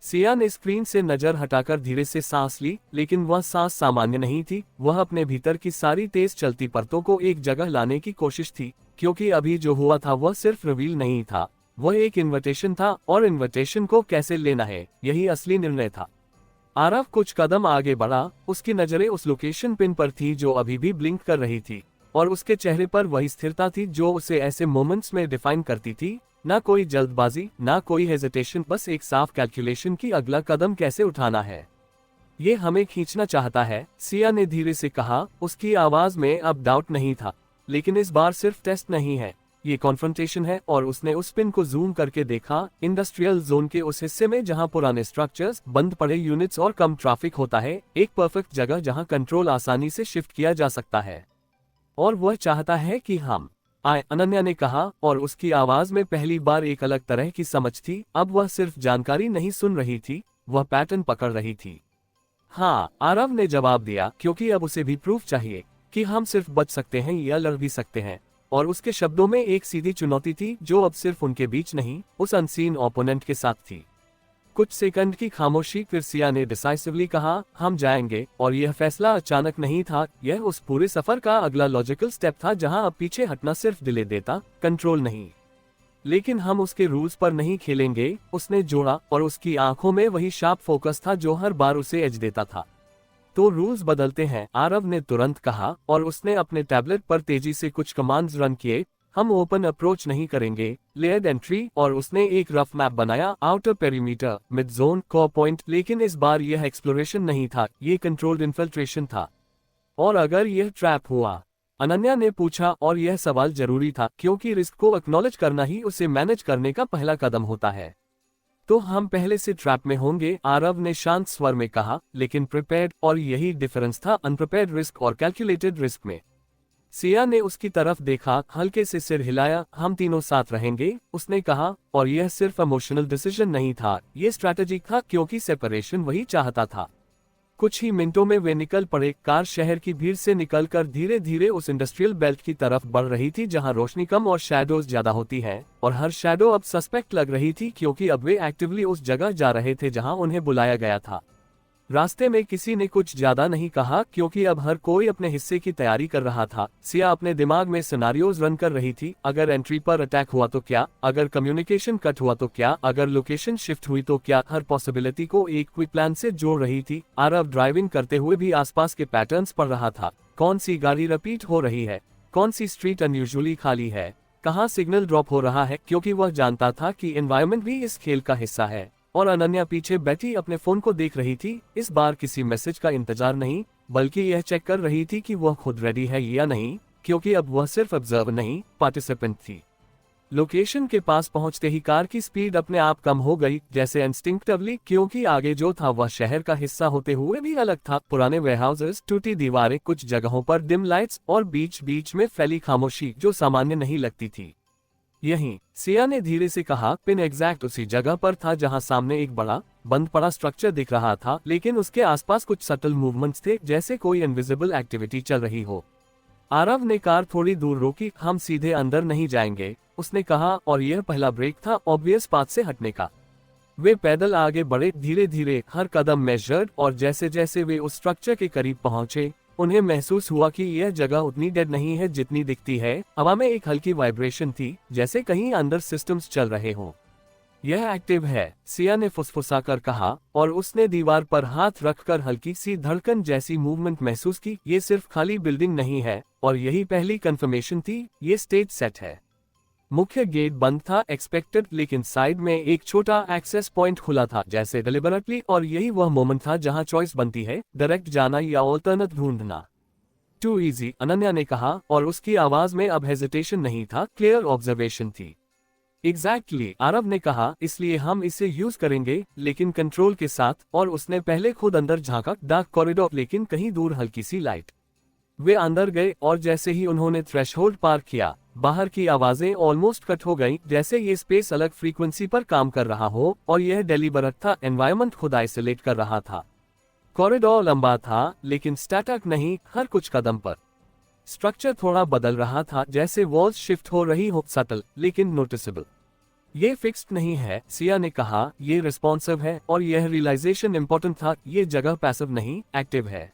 सिया ने स्क्रीन से नजर हटाकर धीरे से सांस ली, लेकिन वह सांस सामान्य नहीं थी। वह अपने भीतर की सारी तेज चलती परतों को एक जगह लाने की कोशिश थी, क्योंकि अभी जो हुआ था वह सिर्फ रिवील नहीं था, वह एक इन्विटेशन था, और इन्विटेशन को कैसे लेना है, यही असली निर्णय था। आरव कुछ कदम आगे बढ़ा, उसकी नजरें उस लोकेशन पिन पर थी जो अभी भी ब्लिंक कर रही थी, और उसके चेहरे पर वही स्थिरता थी जो उसे ऐसे मोमेंट्स में डिफाइन करती थी। ना कोई जल्दबाजी, ना कोई हेजिटेशन, बस एक साफ कैलकुलेशन की अगला कदम कैसे उठाना है। ये हमें खींचना चाहता है, सिया ने धीरे से कहा। उसकी आवाज में अब डाउट नहीं था, लेकिन इस बार सिर्फ टेस्ट नहीं है, ये कॉन्फ्रंटेशन है, और उसने उस पिन को जूम करके देखा। इंडस्ट्रियल जोन के उस हिस्से में जहां पुराने स्ट्रक्चर्स, बंद पड़े यूनिट्स और कम ट्रैफिक होता है, एक परफेक्ट जगह जहां कंट्रोल आसानी से शिफ्ट किया जा सकता है। और वह चाहता है कि हम आए, अनन्या ने कहा, और उसकी आवाज में पहली बार एक अलग तरह की समझ थी। अब वह सिर्फ जानकारी नहीं सुन रही थी, वह पैटर्न पकड़ रही थी। हाँ, आरव ने जवाब दिया, क्योंकि अब उसे भी प्रूफ चाहिए कि हम सिर्फ बच सकते हैं या लड़ भी सकते हैं। और उसके शब्दों में एक सीधी चुनौती थी जो अब सिर्फ उनके बीच नहीं, उस अनसीन ओपोनेंट के साथ थी। कुछ सेकंड की खामोशी, फिर सिया ने डिसाइसिवली कहा, हम जाएंगे। और यह फैसला अचानक नहीं था, यह उस पूरे सफर का अगला लॉजिकल स्टेप था, जहां अब पीछे हटना सिर्फ डिले देता, कंट्रोल नहीं। लेकिन हम उसके रूल्स पर नहीं खेलेंगे, उसने जोड़ा, और उसकी आंखों में वही शार्प फोकस था जो हर बार उसे एज देता था। तो रूल्स बदलते हैं, आरव ने तुरंत कहा, और उसने अपने टैबलेट पर तेजी से कुछ कमांड्स रन किए। हम ओपन अप्रोच नहीं करेंगे, लेयर्ड एंट्री, और उसने एक रफ मैप बनाया, outer perimeter, mid zone, core point. लेकिन इस बार यह एक्सप्लोरेशन नहीं था, ये कंट्रोल्ड इन्फिल्ट्रेशन था। और अगर यह ट्रैप हुआ, अनन्या ने पूछा, और यह सवाल जरूरी था, क्योंकि रिस्क को एक्नॉलेज करना ही उसे मैनेज करने का पहला कदम होता है। तो हम पहले से ट्रैप में होंगे, आरव ने शांत स्वर में कहा, लेकिन प्रिपेयर्ड। और यही डिफरेंस था अनप्रिपेयर्ड रिस्क और कैलकुलेटेड रिस्क में। सिया ने उसकी तरफ देखा, हल्के से सिर हिलाया। हम तीनों साथ रहेंगे, उसने कहा, और यह सिर्फ इमोशनल डिसीजन नहीं था, यह स्ट्रैटेजिक था, क्योंकि सेपरेशन वही चाहता था। कुछ ही मिनटों में वे निकल पड़े। कार शहर की भीड़ से निकलकर धीरे धीरे उस इंडस्ट्रियल बेल्ट की तरफ बढ़ रही थी, जहां रोशनी कम और शैडोज ज्यादा होती है। और हर शैडो अब सस्पेक्ट लग रही थी, क्योंकि अब वे एक्टिवली उस जगह जा रहे थे जहां उन्हें बुलाया गया था। रास्ते में किसी ने कुछ ज्यादा नहीं कहा, क्योंकि अब हर कोई अपने हिस्से की तैयारी कर रहा था। सिया अपने दिमाग में सिनारियोज रन कर रही थी। अगर एंट्री पर अटैक हुआ तो क्या, अगर कम्युनिकेशन कट हुआ तो क्या, अगर लोकेशन शिफ्ट हुई तो क्या। हर पॉसिबिलिटी को एक क्विक प्लान से जोड़ रही थी। आरव ड्राइविंग करते हुए भी आसपास के पैटर्न्स पढ़ रहा था। कौन सी गाड़ी रिपीट हो रही है, कौन सी स्ट्रीट अनयूजुअली खाली है, कहाँ सिग्नल ड्रॉप हो रहा है, क्योंकि वह जानता था कि एनवायरनमेंट भी इस खेल का हिस्सा है। और अनन्या पीछे बैठी अपने फोन को देख रही थी। इस बार किसी मैसेज का इंतजार नहीं, बल्कि यह चेक कर रही थी कि वह खुद रेडी है या नहीं, क्योंकि अब वह सिर्फ ऑब्जर्वर नहीं, पार्टिसिपेंट थी। लोकेशन के पास पहुंचते ही कार की स्पीड अपने आप कम हो गई, जैसे इंस्टिंक्टिवली, क्योंकि आगे जो था वह शहर का हिस्सा होते हुए भी अलग था। पुराने वेयरहाउसेस, टूटी दीवारें, कुछ जगहों पर डिम लाइट्स, और बीच बीच में फैली खामोशी जो सामान्य नहीं लगती थी। यहीं, सिया ने धीरे से कहा, पिन एग्जैक्ट उसी जगह पर था जहां सामने एक बड़ा बंद पड़ा स्ट्रक्चर दिख रहा था, लेकिन उसके आसपास कुछ सटल मूवमेंट्स थे, जैसे कोई इनविजिबल एक्टिविटी चल रही हो। आरव ने कार थोड़ी दूर रोकी। हम सीधे अंदर नहीं जाएंगे, उसने कहा, और यह पहला ब्रेक था ऑब्वियस पाथ से हटने का। वे पैदल आगे बढ़े, धीरे धीरे, हर कदम मेजर्ड, और जैसे जैसे वे उस स्ट्रक्चर के करीब पहुंचे, उन्हें महसूस हुआ कि यह जगह उतनी डेड नहीं है जितनी दिखती है। हवा में एक हल्की वाइब्रेशन थी, जैसे कहीं अंदर सिस्टम्स चल रहे हों। यह एक्टिव है, सिया ने फुसफुसाकर कहा, और उसने दीवार पर हाथ रखकर हल्की सी धड़कन जैसी मूवमेंट महसूस की। ये सिर्फ खाली बिल्डिंग नहीं है, और यही पहली कंफर्मेशन थी, ये स्टेज सेट है। मुख्य गेट बंद था, एक्सपेक्टेड, लेकिन साइड में एक छोटा एक्सेस पॉइंट खुला था, जैसे डिलिबरेटली। और यही वह मोमेंट था जहां चॉइस बनती है, डायरेक्ट जाना या ऑल्टरनेट ढूंढना। टू इजी, अनन्या ने कहा, और उसकी आवाज में अब हेजिटेशन नहीं था, क्लियर ऑब्जर्वेशन थी। एग्जैक्टली, आरव ने कहा, इसलिए हम इसे यूज करेंगे, लेकिन कंट्रोल के साथ। और उसने पहले खुद अंदर झांका, डार्क कॉरिडोर, लेकिन कहीं दूर हल्की सी लाइट। वे अंदर गए, और जैसे ही उन्होंने थ्रेशहोल्ड पार किया, बाहर की आवाजें ऑलमोस्ट कट हो गईं, जैसे ये स्पेस अलग फ्रीक्वेंसी पर काम कर रहा हो। और यह डेलिबरेट था, एनवायरनमेंट खुद आइसोलेट कर रहा था। कॉरिडोर लंबा था, लेकिन स्टैटिक नहीं, हर कुछ कदम पर। स्ट्रक्चर थोड़ा बदल रहा था, जैसे वॉल्स शिफ्ट हो रही हो, सटल लेकिन नोटिसेबल। ये फिक्स्ड नहीं है, सिया ने कहा, ये रिस्पॉन्सिव है। और यह रियलाइजेशन इंपॉर्टेंट था, ये जगह पैसिव नहीं, एक्टिव है।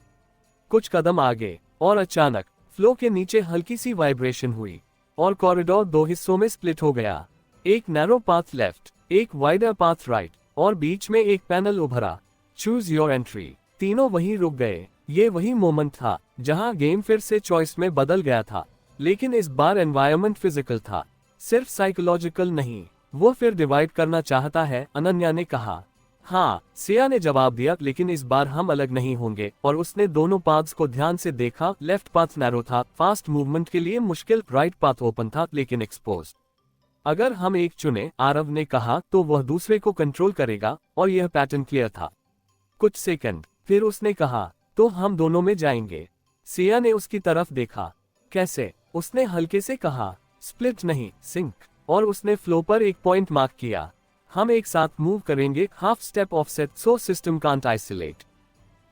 कुछ कदम आगे, और अचानक फ्लो के नीचे हल्की सी वाइब्रेशन हुई, और कॉरिडोर दो हिस्सों में स्प्लिट हो गया। एक नैरो पाथ लेफ्ट, एक वाइडर पाथ राइट, और बीच में एक पैनल उभरा, चूज योर एंट्री। तीनों वहीं रुक गए। ये वही मोमेंट था जहां गेम फिर से चॉइस में बदल गया था, लेकिन इस बार एनवायरनमेंट फिजिकल था, सिर्फ साइकोलॉजिकल नहीं। वो फिर डिवाइड करना चाहता है, अनन्या ने कहा। हाँ, सिया ने जवाब दिया, लेकिन इस बार हम अलग नहीं होंगे। और उसने दोनों पाथ्स को ध्यान से देखा। लेफ्ट पाथ नैरो था, फास्ट मूवमेंट के लिए मुश्किल। राइट पाथ ओपन था, लेकिन एक्सपोज। अगर हम एक चुने, आरव ने कहा, तो वह दूसरे को कंट्रोल करेगा। और यह पैटर्न क्लियर था। कुछ सेकंड फिर उसने कहा, तो हम दोनों में जाएंगे। सिया ने उसकी तरफ देखा। कैसे? उसने हल्के से कहा। स्प्लिट नहीं, सिंक। और उसने फ्लो पर एक पॉइंट मार्क किया। हम एक साथ मूव करेंगे, half step offset, so system can't isolate.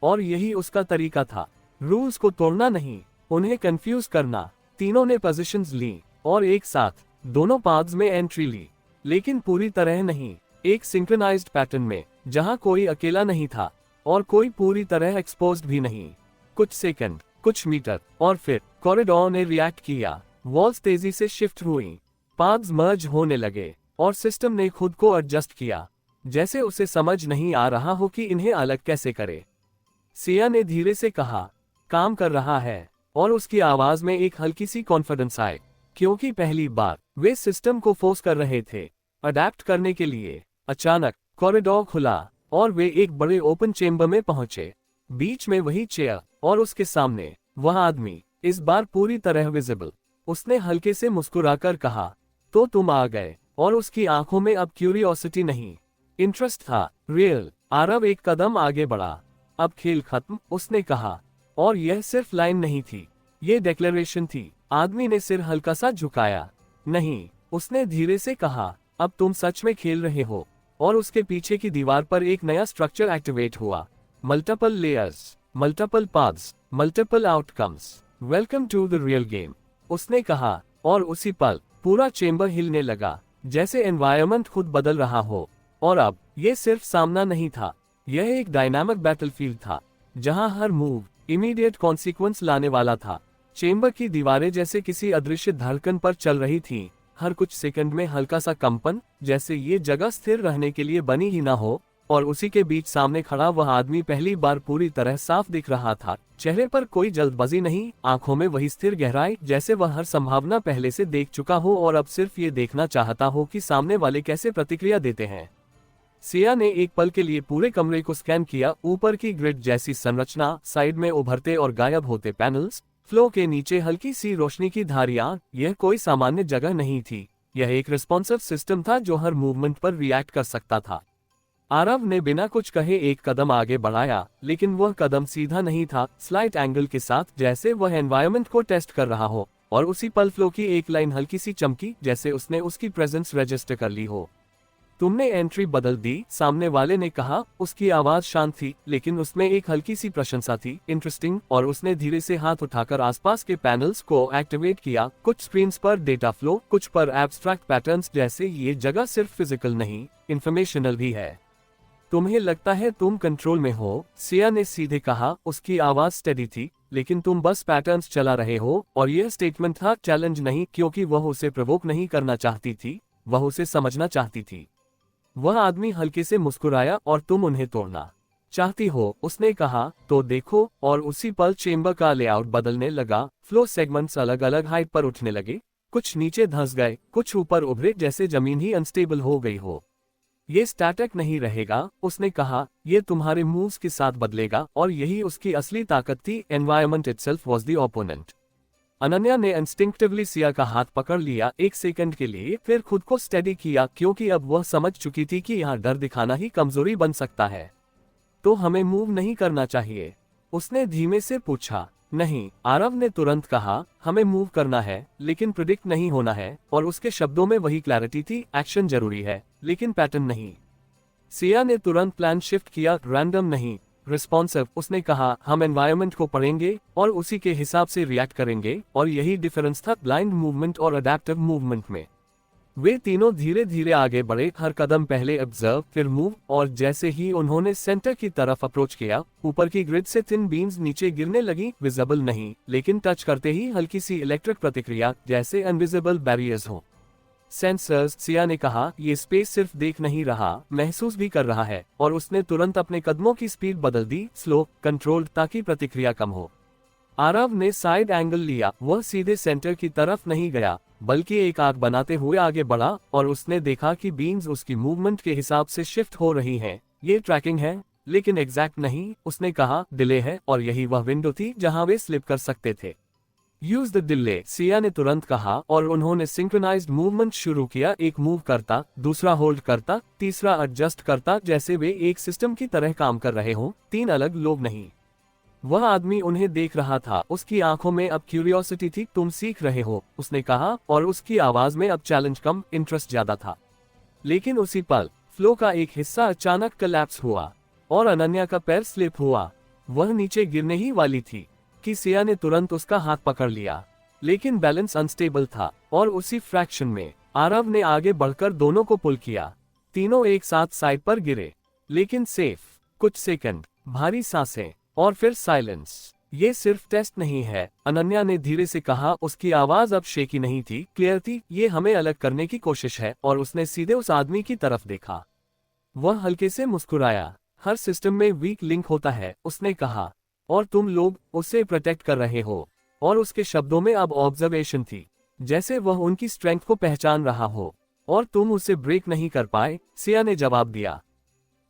और यही उसका तरीका था। रूल्स को तोड़ना नहीं, उन्हें कंफ्यूज करना। तीनों ने पोजीशंस ली और एक साथ दोनों पाथ्स में एंट्री ली, लेकिन पूरी तरह नहीं। एक सिंक्रोनाइज्ड पैटर्न में, जहां कोई अकेला नहीं था और कोई पूरी तरह एक्सपोज्ड भी नहीं। कुछ सेकंड, कुछ मीटर, और फिर कॉरिडोर ने रिएक्ट किया। वॉल्स तेजी से शिफ्ट हुई, पाथ्स मर्ज होने लगे और सिस्टम ने खुद को एडजस्ट किया, जैसे उसे समझ नहीं आ रहा हो कि इन्हें अलग कैसे करे। सिया ने धीरे से कहा, काम कर रहा है। और उसकी आवाज में एक हल्की सी कॉन्फिडेंस आए, क्योंकि पहली बार वे सिस्टम को फोर्स कर रहे थे अडेप्ट करने के लिए। अचानक कॉरिडोर खुला और वे एक बड़े ओपन चेंबर में पहुंचे। बीच में वही चेयर और उसके सामने वह आदमी, इस बार पूरी तरह विजिबल। उसने हल्के से मुस्कुराकर कहा, तो तुम आ गए। और उसकी आंखों में अब क्यूरियोसिटी नहीं, इंटरेस्ट था, रियल। आरव एक कदम आगे बढ़ा। अब खेल खत्म, उसने कहा। और यह सिर्फ लाइन नहीं थी, ये डिक्लेरेशन थी। आदमी ने सिर हल्का सा झुकाया। नहीं, उसने धीरे से कहा, अब तुम सच में खेल रहे हो। और उसके पीछे की दीवार पर एक नया स्ट्रक्चर एक्टिवेट हुआ। Multiple layers, multiple paths, multiple outcomes. Welcome to the real game, उसने कहा। और उसी पल पूरा चेंबर हिलने लगा, जैसे एनवायरनमेंट खुद बदल रहा हो। और अब यह सिर्फ सामना नहीं था, यह एक डायनामिक बैटलफील्ड था, जहां हर मूव इमीडिएट कॉन्सिक्वेंस लाने वाला था। चेंबर की दीवारें जैसे किसी अदृश्य धड़कन पर चल रही थीं, हर कुछ सेकंड में हल्का सा कंपन, जैसे ये जगह स्थिर रहने के लिए बनी ही ना हो। और उसी के बीच सामने खड़ा वह आदमी पहली बार पूरी तरह साफ दिख रहा था। चेहरे पर कोई जल्दबाजी नहीं, आंखों में वही स्थिर गहराई, जैसे वह हर संभावना पहले से देख चुका हो और अब सिर्फ ये देखना चाहता हो कि सामने वाले कैसे प्रतिक्रिया देते हैं। सिया ने एक पल के लिए पूरे कमरे को स्कैन किया। ऊपर की ग्रिड जैसी संरचना, साइड में उभरते और गायब होते पैनल्स, फ्लो के नीचे हल्की सी रोशनी की धारियां, यह कोई सामान्य जगह नहीं थी। यह एक रिस्पॉन्सिव सिस्टम था जो हर मूवमेंट पर रिएक्ट कर सकता था। आरव ने बिना कुछ कहे एक कदम आगे बढ़ाया, लेकिन वह कदम सीधा नहीं था, स्लाइट एंगल के साथ, जैसे वह एनवायरनमेंट को टेस्ट कर रहा हो। और उसी पल फ्लो की एक लाइन हल्की सी चमकी, जैसे उसने उसकी प्रेजेंस रजिस्टर कर ली हो। तुमने एंट्री बदल दी, सामने वाले ने कहा। उसकी आवाज शांत थी, लेकिन उसमें एक हल्की सी प्रशंसा थी। इंटरेस्टिंग। और उसने धीरे से हाथ उठाकर आसपास के पैनल्स को एक्टिवेट किया। कुछ स्क्रीन्स पर डेटा फ्लो, कुछ पर एब्स्ट्रैक्ट पैटर्न्स, जैसे ये जगह सिर्फ फिजिकल नहीं, इंफॉर्मेशनल भी है। तुम्हें लगता है तुम कंट्रोल में हो, सिया ने सीधे कहा। उसकी आवाज स्टेडी थी, लेकिन तुम बस पैटर्न्स चला रहे हो। और यह स्टेटमेंट था, चैलेंज नहीं, क्योंकि वह उसे प्रोवोक नहीं करना चाहती थी, वह उसे समझना चाहती थी। वह आदमी हल्के से मुस्कुराया। और तुम उन्हें तोड़ना चाहती हो, उसने कहा। तो देखो। और उसी पल चेंबर का लेआउट बदलने लगा। फ्लो सेगमेंट्स अलग अलग हाइट पर उठने लगे, कुछ नीचे धंस गए, कुछ ऊपर उभरे, जैसे जमीन ही अनस्टेबल हो गई हो। ये स्टैटिक नहीं रहेगा, उसने कहा। ये तुम्हारे मूव्स के साथ बदलेगा। और यही उसकी असली ताकत थी। Environment itself was the opponent. Ananya ने इंस्टिंक्टिवली सिया का हाथ पकड़ लिया एक सेकंड के लिए, फिर खुद को स्टेडी किया, क्योंकि अब वह समझ चुकी थी कि यहाँ डर दिखाना ही कमजोरी बन सकता है। तो हमें मूव नहीं करना चाहिए, उसने धीमे से पूछा। नहीं, आरव ने तुरंत कहा, हमें मूव करना है, लेकिन प्रिडिक्ट नहीं होना है। और उसके शब्दों में वही क्लैरिटी थी, एक्शन जरूरी है, लेकिन पैटर्न नहीं। सिया ने तुरंत प्लान शिफ्ट किया, रैंडम नहीं, रिस्पॉन्सिव। उसने कहा, हम एनवायरनमेंट को पढ़ेंगे और उसी के हिसाब से रिएक्ट करेंगे। और यही डिफरेंस था ब्लाइंड मूवमेंट और अडेप्टिव मूवमेंट में। वे तीनों धीरे धीरे आगे बढ़े, हर कदम पहले ऑब्जर्व फिर मूव। और जैसे ही उन्होंने सेंटर की तरफ अप्रोच किया, ऊपर की ग्रिड से थिन बीम्स नीचे गिरने लगी, विजिबल नहीं, लेकिन टच करते ही हल्की सी इलेक्ट्रिक प्रतिक्रिया, जैसे इनविजिबल बैरियर्स हो। सेंसर्स, सिया ने कहा। ये स्पेस सिर्फ देख नहीं रहा, महसूस भी कर रहा है। और उसने तुरंत अपने कदमों की स्पीड बदल दी, स्लो, कंट्रोल्ड, ताकि प्रतिक्रिया कम हो। आरव ने साइड एंगल लिया, वह सीधे सेंटर की तरफ नहीं गया, बल्कि एक आग बनाते हुए आगे बढ़ा। और उसने देखा कि बीम्स उसकी मूवमेंट के हिसाब से शिफ्ट हो रही हैं, ये ट्रैकिंग है, लेकिन एग्जैक्ट नहीं, उसने कहा। डिले है, और यही वह विंडो थी जहां वे स्लिप कर सकते थे। यूज द डिले, सिया ने तुरंत कहा, और उन्होंने सिंक्रोनाइज्ड मूवमेंट शुरू किया। एक मूव करता, दूसरा होल्ड करता, तीसरा एडजस्ट करता, जैसे वे एक सिस्टम की तरह काम कर रहे हों, 3 अलग लोग नहीं। वह आदमी उन्हें देख रहा था, उसकी आंखों में अब क्यूरियोसिटी थी। तुम सीख रहे हो, उसने कहा, और उसकी आवाज में अब चैलेंज कम, इंटरेस्ट ज्यादा था। लेकिन उसी पल फ्लो का एक हिस्सा अचानक कोलैप्स हुआ, और अनन्या का पैर स्लिप हुआ। वह नीचे गिरने ही वाली थी कि सिया ने तुरंत उसका हाथ पकड़ लिया, लेकिन बैलेंस अनस्टेबल था, और उसी फ्रैक्शन में आरव ने आगे बढ़कर दोनों को पुल किया। तीनों एक साथ साइड पर गिरे, लेकिन सेफ। कुछ सेकंड, भारी सांसें, और फिर साइलेंस। ये सिर्फ टेस्ट नहीं है, अनन्या ने धीरे से कहा। उसकी आवाज अब शेकी नहीं थी, क्लियर थी। ये हमें अलग करने की कोशिश है। और उसने सीधे उस आदमी की तरफ देखा। वह हल्के से मुस्कुराया। हर सिस्टम में वीक लिंक होता है, उसने कहा, और तुम लोग उसे प्रोटेक्ट कर रहे हो। और उसके शब्दों में अब ऑब्जर्वेशन थी, जैसे वह उनकी स्ट्रेंथ को पहचान रहा हो। और तुम उसे ब्रेक नहीं कर पाए, सिया ने जवाब दिया।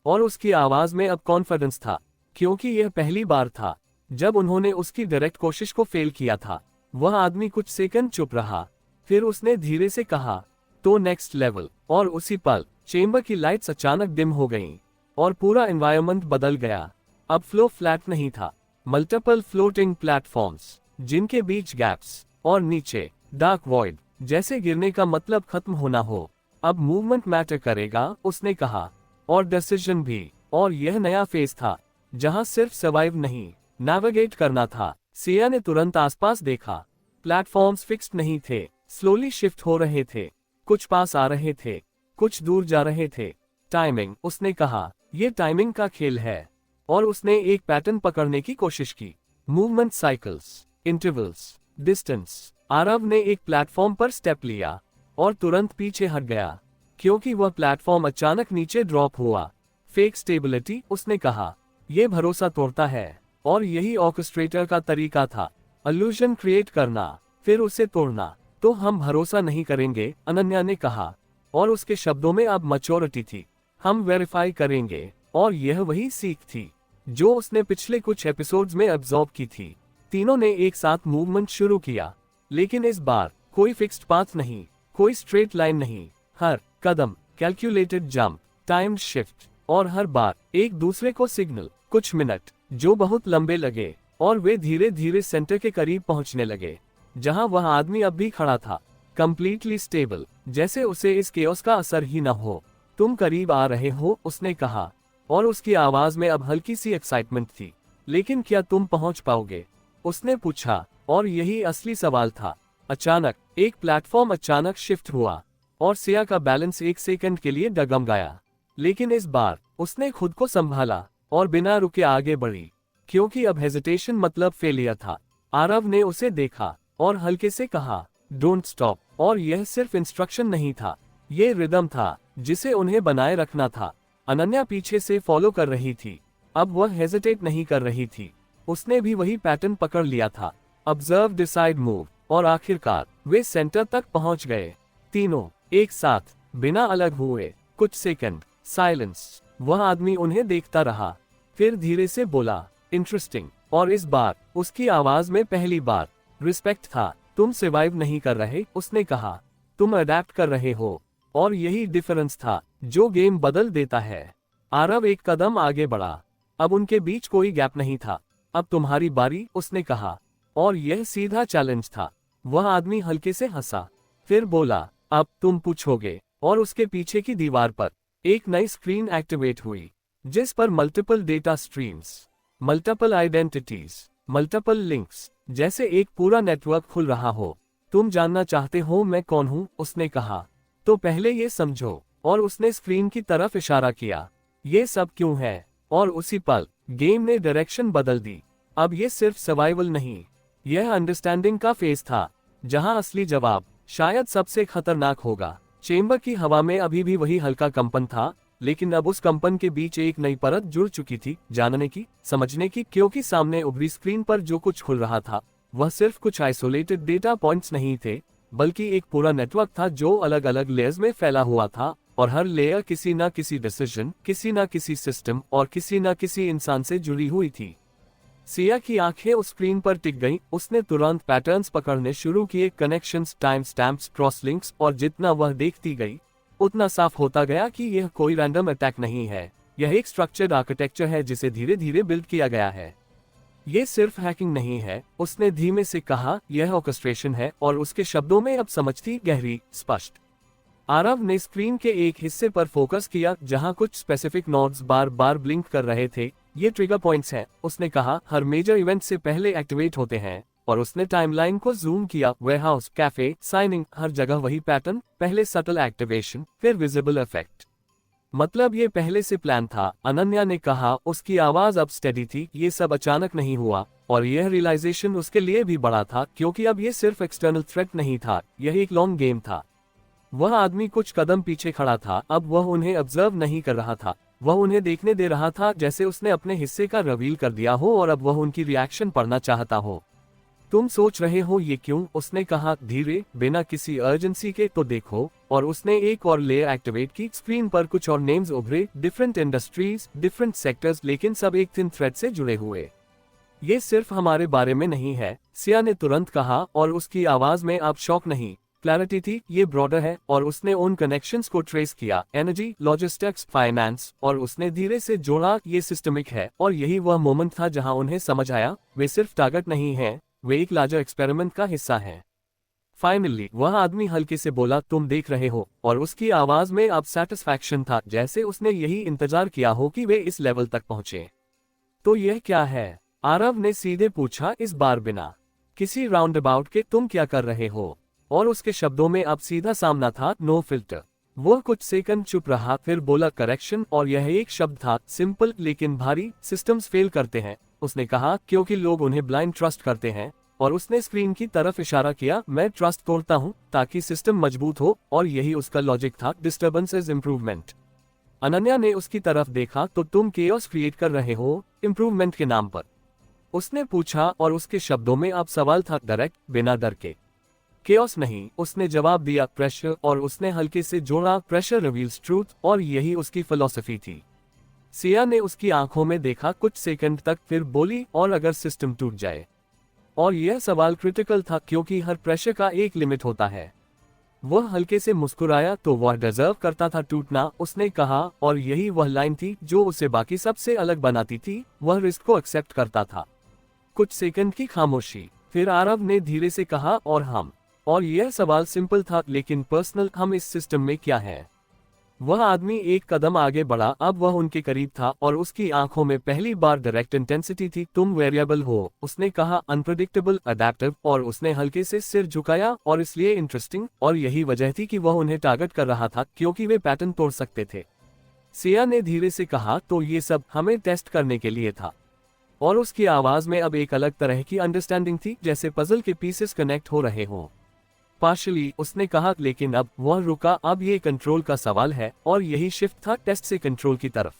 और उसकी आवाज में अब कॉन्फिडेंस था, क्योंकि यह पहली बार था जब उन्होंने उसकी डायरेक्ट कोशिश को फेल किया था। वह आदमी कुछ सेकंड चुप रहा, फिर उसने धीरे से कहा, तो नेक्स्ट लेवल। और उसी पल चेंबर की लाइट्स अचानक डिम हो गईं, और पूरा एनवायरनमेंट बदल गया। अब फ्लो फ्लैट नहीं था, मल्टीपल फ्लोटिंग प्लेटफॉर्म्स, जिनके बीच गैप्स, और नीचे डार्क वॉइड, जैसे गिरने का मतलब खत्म होना हो। अब मूवमेंट मैटर करेगा, उसने कहा, और डिसीजन भी। और यह नया फेज था, जहां सिर्फ सर्वाइव नहीं, नेविगेट करना था। सिया ने तुरंत आसपास देखा। प्लेटफॉर्म्स फिक्स्ड नहीं थे, स्लोली शिफ्ट हो रहे थे। कुछ पास आ रहे थे, कुछ दूर जा रहे थे। टाइमिंग, उसने कहा, यह टाइमिंग का खेल है। और उसने एक पैटर्न पकड़ने की कोशिश की। Movement cycles, intervals, distance. Aarav ने एक प्लेटफॉर्म पर स्टेप लिया, और तुरंत पीछे हट गया, क्योंकि वह प्लेटफॉर्म अचानक नीचे ड्रॉप हुआ। फेक स्टेबिलिटी, उसने कहा, यह भरोसा तोड़ता है। और यही ऑर्केस्ट्रेटर का तरीका था, इल्यूजन क्रिएट करना, फिर उसे तोड़ना। तो हम भरोसा नहीं करेंगे, अनन्या ने कहा, और उसके शब्दों में अब मैच्योरिटी थी। हम वेरीफाई करेंगे। और यह वही सीख थी जो उसने पिछले कुछ एपिसोड्स में अब्सॉर्ब की थी। तीनों ने एक साथ मूवमेंट शुरू किया, लेकिन इस बार कोई फिक्स्ड पाथ नहीं, कोई स्ट्रेट लाइन नहीं। हर कदम कैलकुलेटेड जंप, टाइम्ड शिफ्ट, और हर बार एक दूसरे को सिग्नल। कुछ मिनट जो बहुत लंबे लगे, और वे धीरे धीरे सेंटर के करीब पहुंचने लगे, जहां वह आदमी अब भी खड़ा था, कंप्लीटली स्टेबल, जैसे उसे इस केओस का असर ही न हो। तुम करीब आ रहे हो, उसने कहा, और उसकी आवाज में अब हल्की सी एक्साइटमेंट थी। लेकिन क्या तुम पहुंच पाओगे, उसने पूछा। और यही असली सवाल था। अचानक एक प्लेटफॉर्म अचानक शिफ्ट हुआ, और सिया का बैलेंस एक सेकंड के लिए डगम गया। लेकिन इस बार उसने खुद को संभाला, और बिना रुके आगे बढ़ी, क्योंकि अब हेजिटेशन मतलब फेलियर था। आरव ने उसे देखा, और हल्के से कहा, डोंट स्टॉप। और यह सिर्फ इंस्ट्रक्शन नहीं था, ये रिदम था जिसे उन्हें बनाए रखना था। अनन्या पीछे से फॉलो कर रही थी। अब वह हेजिटेट नहीं कर रही थी, उसने भी वही पैटर्न पकड़ लिया था। Observe, decide, move. और आखिरकार वे सेंटर तक पहुंच गए, तीनों एक साथ, बिना अलग हुए। कुछ सेकंड साइलेंस। वह आदमी उन्हें देखता रहा, फिर धीरे से बोला, इंटरेस्टिंग। और इस बार उसकी आवाज में पहली बार रिस्पेक्ट था। तुम सर्वाइव नहीं कर रहे, उसने कहा, तुम अडेप्ट कर रहे हो। और यही डिफरेंस था जो गेम बदल देता है। आरव एक कदम आगे बढ़ा। अब उनके बीच कोई गैप नहीं था। अब तुम्हारी बारी, उसने कहा, और यह सीधा चैलेंज था। वह आदमी हल्के से हंसा, फिर बोला, अब तुम पूछोगे। और उसके पीछे की दीवार पर एक नई स्क्रीन एक्टिवेट हुई, जिस पर multiple data streams, multiple identities, multiple links, जैसे एक पूरा नेटवर्क खुल रहा हो। तुम जानना चाहते हो मैं कौन हूं, उसने कहा, तो पहले ये समझो। और उसने स्क्रीन की तरफ इशारा किया, ये सब क्यों है। और उसी पल गेम ने डायरेक्शन बदल दी। अब ये सिर्फ सर्वाइवल नहीं, यह अंडरस्टैंडिंग का फेज था, जहां असली जवाब शायद सबसे खतरनाक होगा। चेंबर की हवा में अभी भी वही हल्का कंपन था, लेकिन अब उस कंपन के बीच एक नई परत जुड़ चुकी थी, जानने की, समझने की। क्योंकि सामने उभरी स्क्रीन पर जो कुछ खुल रहा था, वह सिर्फ कुछ आइसोलेटेड डेटा पॉइंट्स नहीं थे, बल्कि एक पूरा नेटवर्क था जो अलग अलग लेयर्स में फैला हुआ था। और हर लेयर किसी न किसी डिसीजन, किसी न किसी सिस्टम और किसी न किसी इंसान से जुड़ी हुई थी। सिया की आंखें उस स्क्रीन पर टिक गईं। उसने तुरंत पैटर्न्स पकड़ने शुरू किए, connections, time stamps, cross links, और जितना वह देखती गई उतना साफ होता गया कि यह कोई रैंडम अटैक नहीं है, यह एक स्ट्रक्चर्ड आर्किटेक्चर है जिसे धीरे धीरे बिल्ड किया गया है। ये सिर्फ हैकिंग नहीं है, उसने धीमे से कहा, यह ऑर्केस्ट्रेशन है। और उसके शब्दों में अब समझ थी, गहरी, स्पष्ट। आरव ने स्क्रीन के एक हिस्से पर फोकस किया जहां कुछ स्पेसिफिक नोड्स बार बार ब्लिंक कर रहे थे। ये ट्रिगर पॉइंट्स हैं, उसने कहा, हर मेजर इवेंट से पहले एक्टिवेट होते हैं। और उसने टाइमलाइन को जूम किया, वेयरहाउस, कैफे, साइनिंग, हर जगह वही पैटर्न, पहले सटल एक्टिवेशन, फिर विजिबल इफेक्ट। मतलब ये पहले से प्लान था, अनन्या ने कहा, उसकी आवाज अब स्टेडी थी। ये सब अचानक नहीं हुआ, और यह रियलाइजेशन उसके लिए भी बड़ा था, क्योंकि अब ये सिर्फ एक्सटर्नल थ्रेट नहीं था, यह एक लॉन्ग गेम था। वह आदमी कुछ कदम पीछे खड़ा था, अब वह उन्हें ऑब्जर्व नहीं कर रहा था, वह उन्हें देखने दे रहा था जैसे उसने अपने हिस्से का रिवील कर दिया हो और अब वह उनकी रिएक्शन पढ़ना चाहता हो। तुम सोच रहे हो ये क्यों, उसने कहा धीरे, बिना किसी अर्जेंसी के, तो देखो। और उसने एक और लेयर एक्टिवेट की। स्क्रीन पर कुछ और नेम्स उभरे, डिफरेंट इंडस्ट्रीज, डिफरेंट सेक्टर्स, लेकिन सब एक थिन थ्रेड से जुड़े हुए। ये सिर्फ हमारे बारे में नहीं है, सिया ने तुरंत कहा, और उसकी आवाज में अब शॉक नहीं, क्लैरिटी थी। ये ब्रॉडर है। और उसने उन कनेक्शंस को ट्रेस किया, एनर्जी, लॉजिस्टिक्स, फाइनेंस, और उसने धीरे से जोड़ा, ये सिस्टमिक है। और यही वह मोमेंट था जहां उन्हें समझ आया, वे सिर्फ टारगेट नहीं हैं, वे एक लार्जर एक्सपेरिमेंट का हिस्सा हैं। फाइनली वह आदमी हल्के से बोला, तुम देख रहे हो। और उसकी आवाज में अब सेटिस्फैक्शन था, जैसे उसने यही इंतजार किया हो कि वे इस लेवल तक पहुंचे। तो यह क्या है, आरव ने सीधे पूछा, इस बार बिना किसी राउंड अबाउट के, तुम क्या कर रहे हो। और उसके शब्दों में अब सीधा सामना था, नो फिल्टर। वह कुछ सेकंड चुप रहा, फिर बोला, करेक्शन। और यह एक शब्द था, सिंपल लेकिन भारी। सिस्टम्स फेल करते हैं, उसने कहा, क्योंकि लोग उन्हें ब्लाइंड ट्रस्ट करते हैं। और उसने स्क्रीन की तरफ इशारा किया, मैं ट्रस्ट तोड़ता हूं ताकि सिस्टम मजबूत हो। और यही उसका लॉजिक था, डिस्टर्बेंसेस इम्प्रूवमेंट। अनन्या ने उसकी तरफ देखा, तो तुम केओस क्रिएट कर रहे हो इम्प्रूवमेंट के नाम पर, उसने पूछा। और उसके शब्दों में अब सवाल था, डायरेक्ट, बिना डर के। केओस नहीं, उसने जवाब दिया, प्रेशर। और उसने हल्के से जोड़ा, प्रेशर रिवील्स ट्रूथ। और यही उसकी फिलॉसफी थी। सिया ने उसकी आंखों में देखा कुछ सेकंड तक, फिर बोली, और अगर सिस्टम टूट जाए। और यह सवाल क्रिटिकल था, क्योंकि हर प्रेशर का एक लिमिट होता है। वह हल्के से मुस्कुराया, तो वह डिजर्व करता था टूटना, उसने कहा। और यही वह लाइन थी जो उसे बाकी सबसे अलग बनाती थी, वह रिस्क को एक्सेप्ट करता था। कुछ सेकंड की खामोशी, फिर आरव ने धीरे से कहा, और हम। और यह सवाल सिंपल था लेकिन पर्सनल, हम इस सिस्टम में क्या है। वह आदमी एक कदम आगे बढ़ा, अब वह उनके करीब था, और उसकी आंखों में पहली बार डायरेक्ट इंटेंसिटी थी। तुम वेरिएबल हो, उसने कहा, अनप्रेडिक्टेबल, अडैप्टिव। और उसने हल्के से सिर झुकाया, और इसलिए इंटरेस्टिंग। और यही वजह थी कि वह उन्हें टारगेट कर रहा था, क्योंकि वे पैटर्न तोड़ सकते थे। सिया ने धीरे से कहा, तो ये सब हमें टेस्ट करने के लिए था। और उसकी आवाज में अब एक अलग तरह की अंडरस्टैंडिंग थी, जैसे पजल के पीसेस कनेक्ट हो रहे हों। पार्शली, उसने कहा, लेकिन अब वह रुका। अब ये कंट्रोल का सवाल है। और यही शिफ्ट था, टेस्ट से कंट्रोल की तरफ।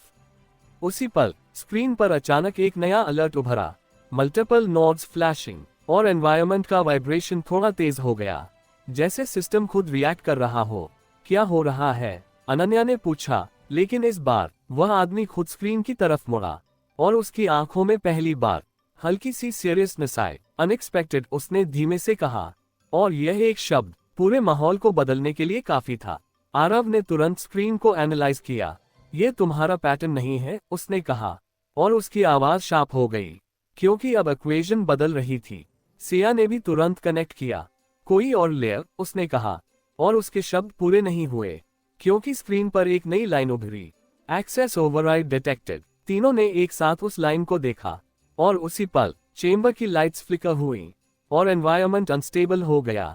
उसी पल स्क्रीन पर अचानक एक नया अलर्ट उभरा, मल्टीपल नोड्स फ्लैशिंग, और एनवायरनमेंट का वाइब्रेशन थोड़ा तेज हो गया, जैसे सिस्टम खुद रिएक्ट कर रहा हो। क्या हो रहा है, अनन्या ने पूछा। लेकिन इस बार वह आदमी खुद स्क्रीन की तरफ मुड़ा, और उसकी आंखों में पहली बार हल्की सी सीरियसनेस आई। अनएक्सपेक्टेड, उसने धीमे से कहा। और यह एक शब्द पूरे माहौल को बदलने के लिए काफी था। आरव ने तुरंत स्क्रीन को एनालाइज किया। यह तुम्हारा पैटर्न नहीं है, उसने कहा। और उसकी आवाज शार्प हो गई, क्योंकि अब इक्वेशन बदल रही थी। सिया ने भी तुरंत कनेक्ट किया, कोई और लेयर, उसने कहा। और उसके शब्द पूरे नहीं हुए, क्योंकि स्क्रीन पर एक नई लाइन उभरी, एक्सेस ओवरराइड डिटेक्टेड। तीनों ने एक साथ उस लाइन को देखा, और उसी पल चेंबर की लाइट्स फ्लिकर हुई, और एनवायरनमेंट अनस्टेबल हो गया।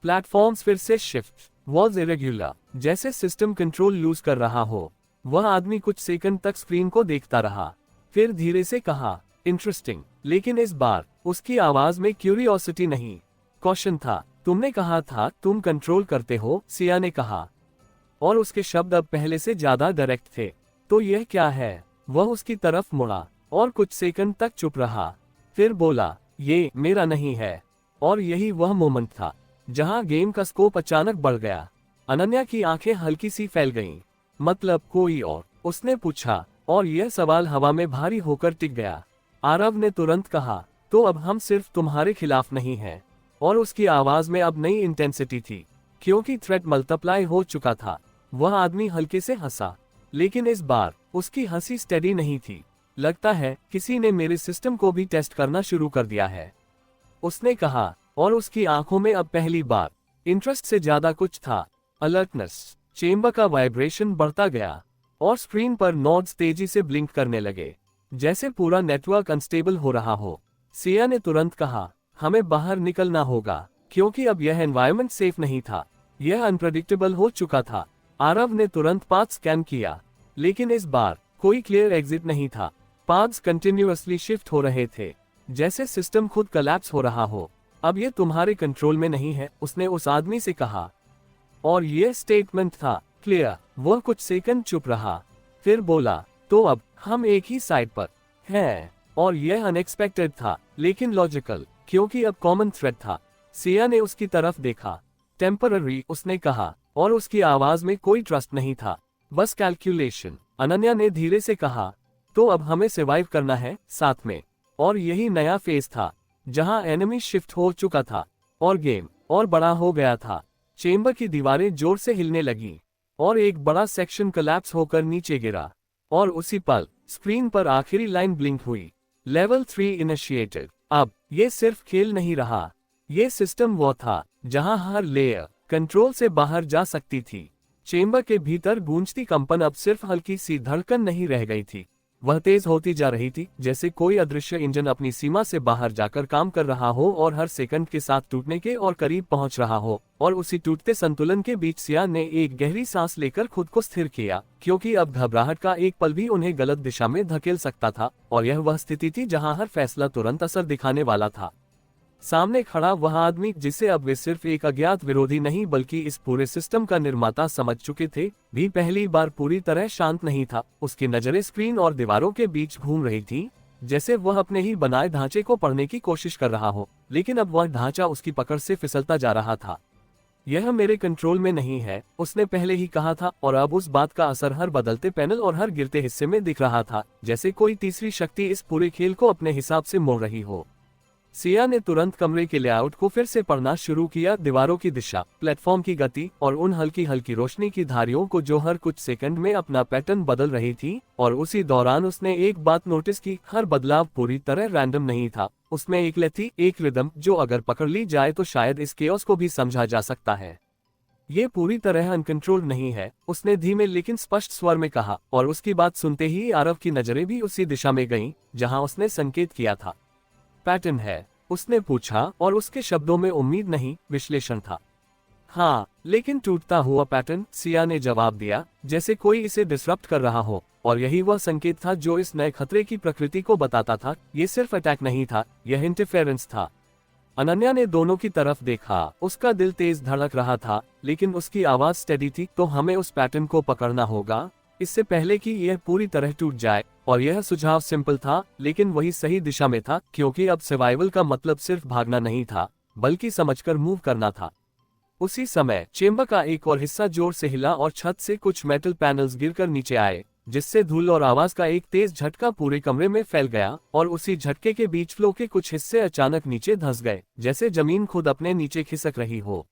प्लेटफॉर्म्स फिर से शिफ्ट, वॉल्स इरेग्युलर, जैसे सिस्टम कंट्रोल लूज कर रहा हो। वह आदमी कुछ सेकंड तक स्क्रीन को देखता रहा, फिर धीरे से कहा, इंटरेस्टिंग। लेकिन इस बार उसकी आवाज में क्यूरियोसिटी नहीं, क्वेश्चन था। तुमने कहा था तुम कंट्रोल करते हो, सिया ने कहा। और उसके शब्द अब पहले से ज्यादा डायरेक्ट थे। तो यह क्या है? वह उसकी तरफ मुड़ा और कुछ सेकंड तक चुप रहा, फिर बोला, ये मेरा नहीं है। और यही वह मोमेंट था जहां गेम का स्कोप अचानक बढ़ गया। अनन्या की आंखें हल्की सी फैल गईं। मतलब कोई और? उसने पूछा, और यह सवाल हवा में भारी होकर टिक गया। आरव ने तुरंत कहा, तो अब हम सिर्फ तुम्हारे खिलाफ नहीं हैं। और उसकी आवाज में अब नई इंटेंसिटी थी, क्योंकि थ्रेट मल्टीप्लाई हो चुका था। वह आदमी हल्के से हंसा, लेकिन इस बार उसकी हंसी स्टेडी नहीं थी। लगता है किसी ने मेरे सिस्टम को भी टेस्ट करना शुरू कर दिया है, उसने कहा, और उसकी आंखों में अब पहली बार इंटरेस्ट से ज्यादा कुछ था, अलर्टनेस। चेंबर का वाइब्रेशन बढ़ता गया और स्क्रीन पर नोड्स तेजी से ब्लिंक करने लगे, जैसे पूरा नेटवर्क अनस्टेबल हो रहा हो। सिया ने तुरंत कहा, हमें बाहर निकलना होगा, क्योंकि अब यह एनवायरनमेंट सेफ नहीं था। यह अनप्रेडिक्टेबल हो चुका था। आरव ने तुरंत पाथ स्कैन किया, लेकिन इस बार कोई क्लियर एग्जिट नहीं था। पाथ्स कंटिन्यूअसली शिफ्ट हो रहे थे, जैसे सिस्टम खुद कोलैप्स हो रहा हो। अब ये तुम्हारे कंट्रोल में नहीं है, उसने उस आदमी से कहा। और ये स्टेटमेंट था क्लियर। वह कुछ सेकंड चुप रहा, फिर बोला, तो अब हम एक ही साइड पर हैं। और यह अनएक्सपेक्टेड था, लेकिन लॉजिकल, क्योंकि अब कॉमन थ्रेड था। सिया ने उसकी तरफ देखा। टेम्पररी, उसने कहा, और उसकी आवाज में कोई ट्रस्ट नहीं था, बस कैलकुलेशन। अनन्या ने धीरे से कहा, तो अब हमें सर्वाइव करना है साथ में। और यही नया फेज था, जहां एनिमी शिफ्ट हो चुका था और गेम और बड़ा हो गया था। चेंबर की दीवारें जोर से हिलने लगी और एक बड़ा सेक्शन कोलैप्स होकर नीचे गिरा। और उसी पल स्क्रीन पर आखिरी लाइन ब्लिंक हुई, लेवल 3 इनिशिएटेड। अब ये सिर्फ खेल नहीं रहा, ये सिस्टम वो था जहां हर लेयर कंट्रोल से बाहर जा सकती थी। चेंबर के भीतर गूंजती कंपन अब सिर्फ हल्की सी धड़कन नहीं रह गई थी, वह तेज होती जा रही थी, जैसे कोई अदृश्य इंजन अपनी सीमा से बाहर जाकर काम कर रहा हो और हर सेकंड के साथ टूटने के और करीब पहुंच रहा हो। और उसी टूटते संतुलन के बीच सिया ने एक गहरी सांस लेकर खुद को स्थिर किया, क्योंकि अब घबराहट का एक पल भी उन्हें गलत दिशा में धकेल सकता था। और यह वह स्थिति थी जहां हर फैसला तुरंत असर दिखाने वाला था। सामने खड़ा वह आदमी, जिसे अब वे सिर्फ एक अज्ञात विरोधी नहीं बल्कि इस पूरे सिस्टम का निर्माता समझ चुके थे, भी पहली बार पूरी तरह शांत नहीं था। उसकी नजरें स्क्रीन और दीवारों के बीच घूम रही थी, जैसे वह अपने ही बनाए ढांचे को पढ़ने की कोशिश कर रहा हो, लेकिन अब वह ढांचा उसकी पकड़ से फिसलता जा रहा था। यह मेरे कंट्रोल में नहीं है, उसने पहले ही कहा था, और अब उस बात का असर हर बदलते पैनल और हर गिरते हिस्से में दिख रहा था, जैसे कोई तीसरी शक्ति इस पूरे खेल को अपने हिसाब से मोड़ रही हो। सिया ने तुरंत कमरे के लेआउट को फिर से पढ़ना शुरू किया, दीवारों की दिशा, प्लेटफॉर्म की गति और उन हल्की हल्की रोशनी की धारियों को जो हर कुछ सेकंड में अपना पैटर्न बदल रही थी। और उसी दौरान उसने एक बात नोटिस की, हर बदलाव पूरी तरह रैंडम नहीं था, उसमें एक लय थी, एक रिदम, जो अगर पकड़ ली जाए तो शायद इस केओस को भी समझा जा सकता है। ये पूरी तरह अनकंट्रोल नहीं है, उसने धीमे लेकिन स्पष्ट स्वर में कहा। और उसकी बात सुनते ही आरव की नजरें भी उसी दिशा में गईं, जहां उसने संकेत किया था। पैटर्न है, उसने पूछा, और उसके शब्दों में उम्मीद नहीं, विश्लेषण था। हाँ, लेकिन टूटता हुआ पैटर्न, सिया ने जवाब दिया, जैसे कोई इसे डिसरप्ट कर रहा हो। और यही वह संकेत था जो इस नए खतरे की प्रकृति को बताता था। ये सिर्फ अटैक नहीं था, यह इंटरफेरेंस था। अनन्या ने दोनों की तरफ देखा, उसका दिल तेज धड़क रहा था, लेकिन उसकी आवाज स्टेडी थी। तो हमें उस पैटर्न को पकड़ना होगा, इससे पहले कि यह पूरी तरह टूट जाए। और यह सुझाव सिंपल था, लेकिन वही सही दिशा में था, क्योंकि अब सर्वाइवल का मतलब सिर्फ भागना नहीं था, बल्कि समझकर मूव करना था। उसी समय चेंबर का एक और हिस्सा जोर से हिला और छत से कुछ मेटल पैनल्स गिरकर नीचे आए, जिससे धूल और आवाज का एक तेज झटका पूरे कमरे में फैल गया। और उसी झटके के बीच फ्लो के कुछ हिस्से अचानक नीचे धंस गए, जैसे जमीन खुद अपने नीचे खिसक रही हो।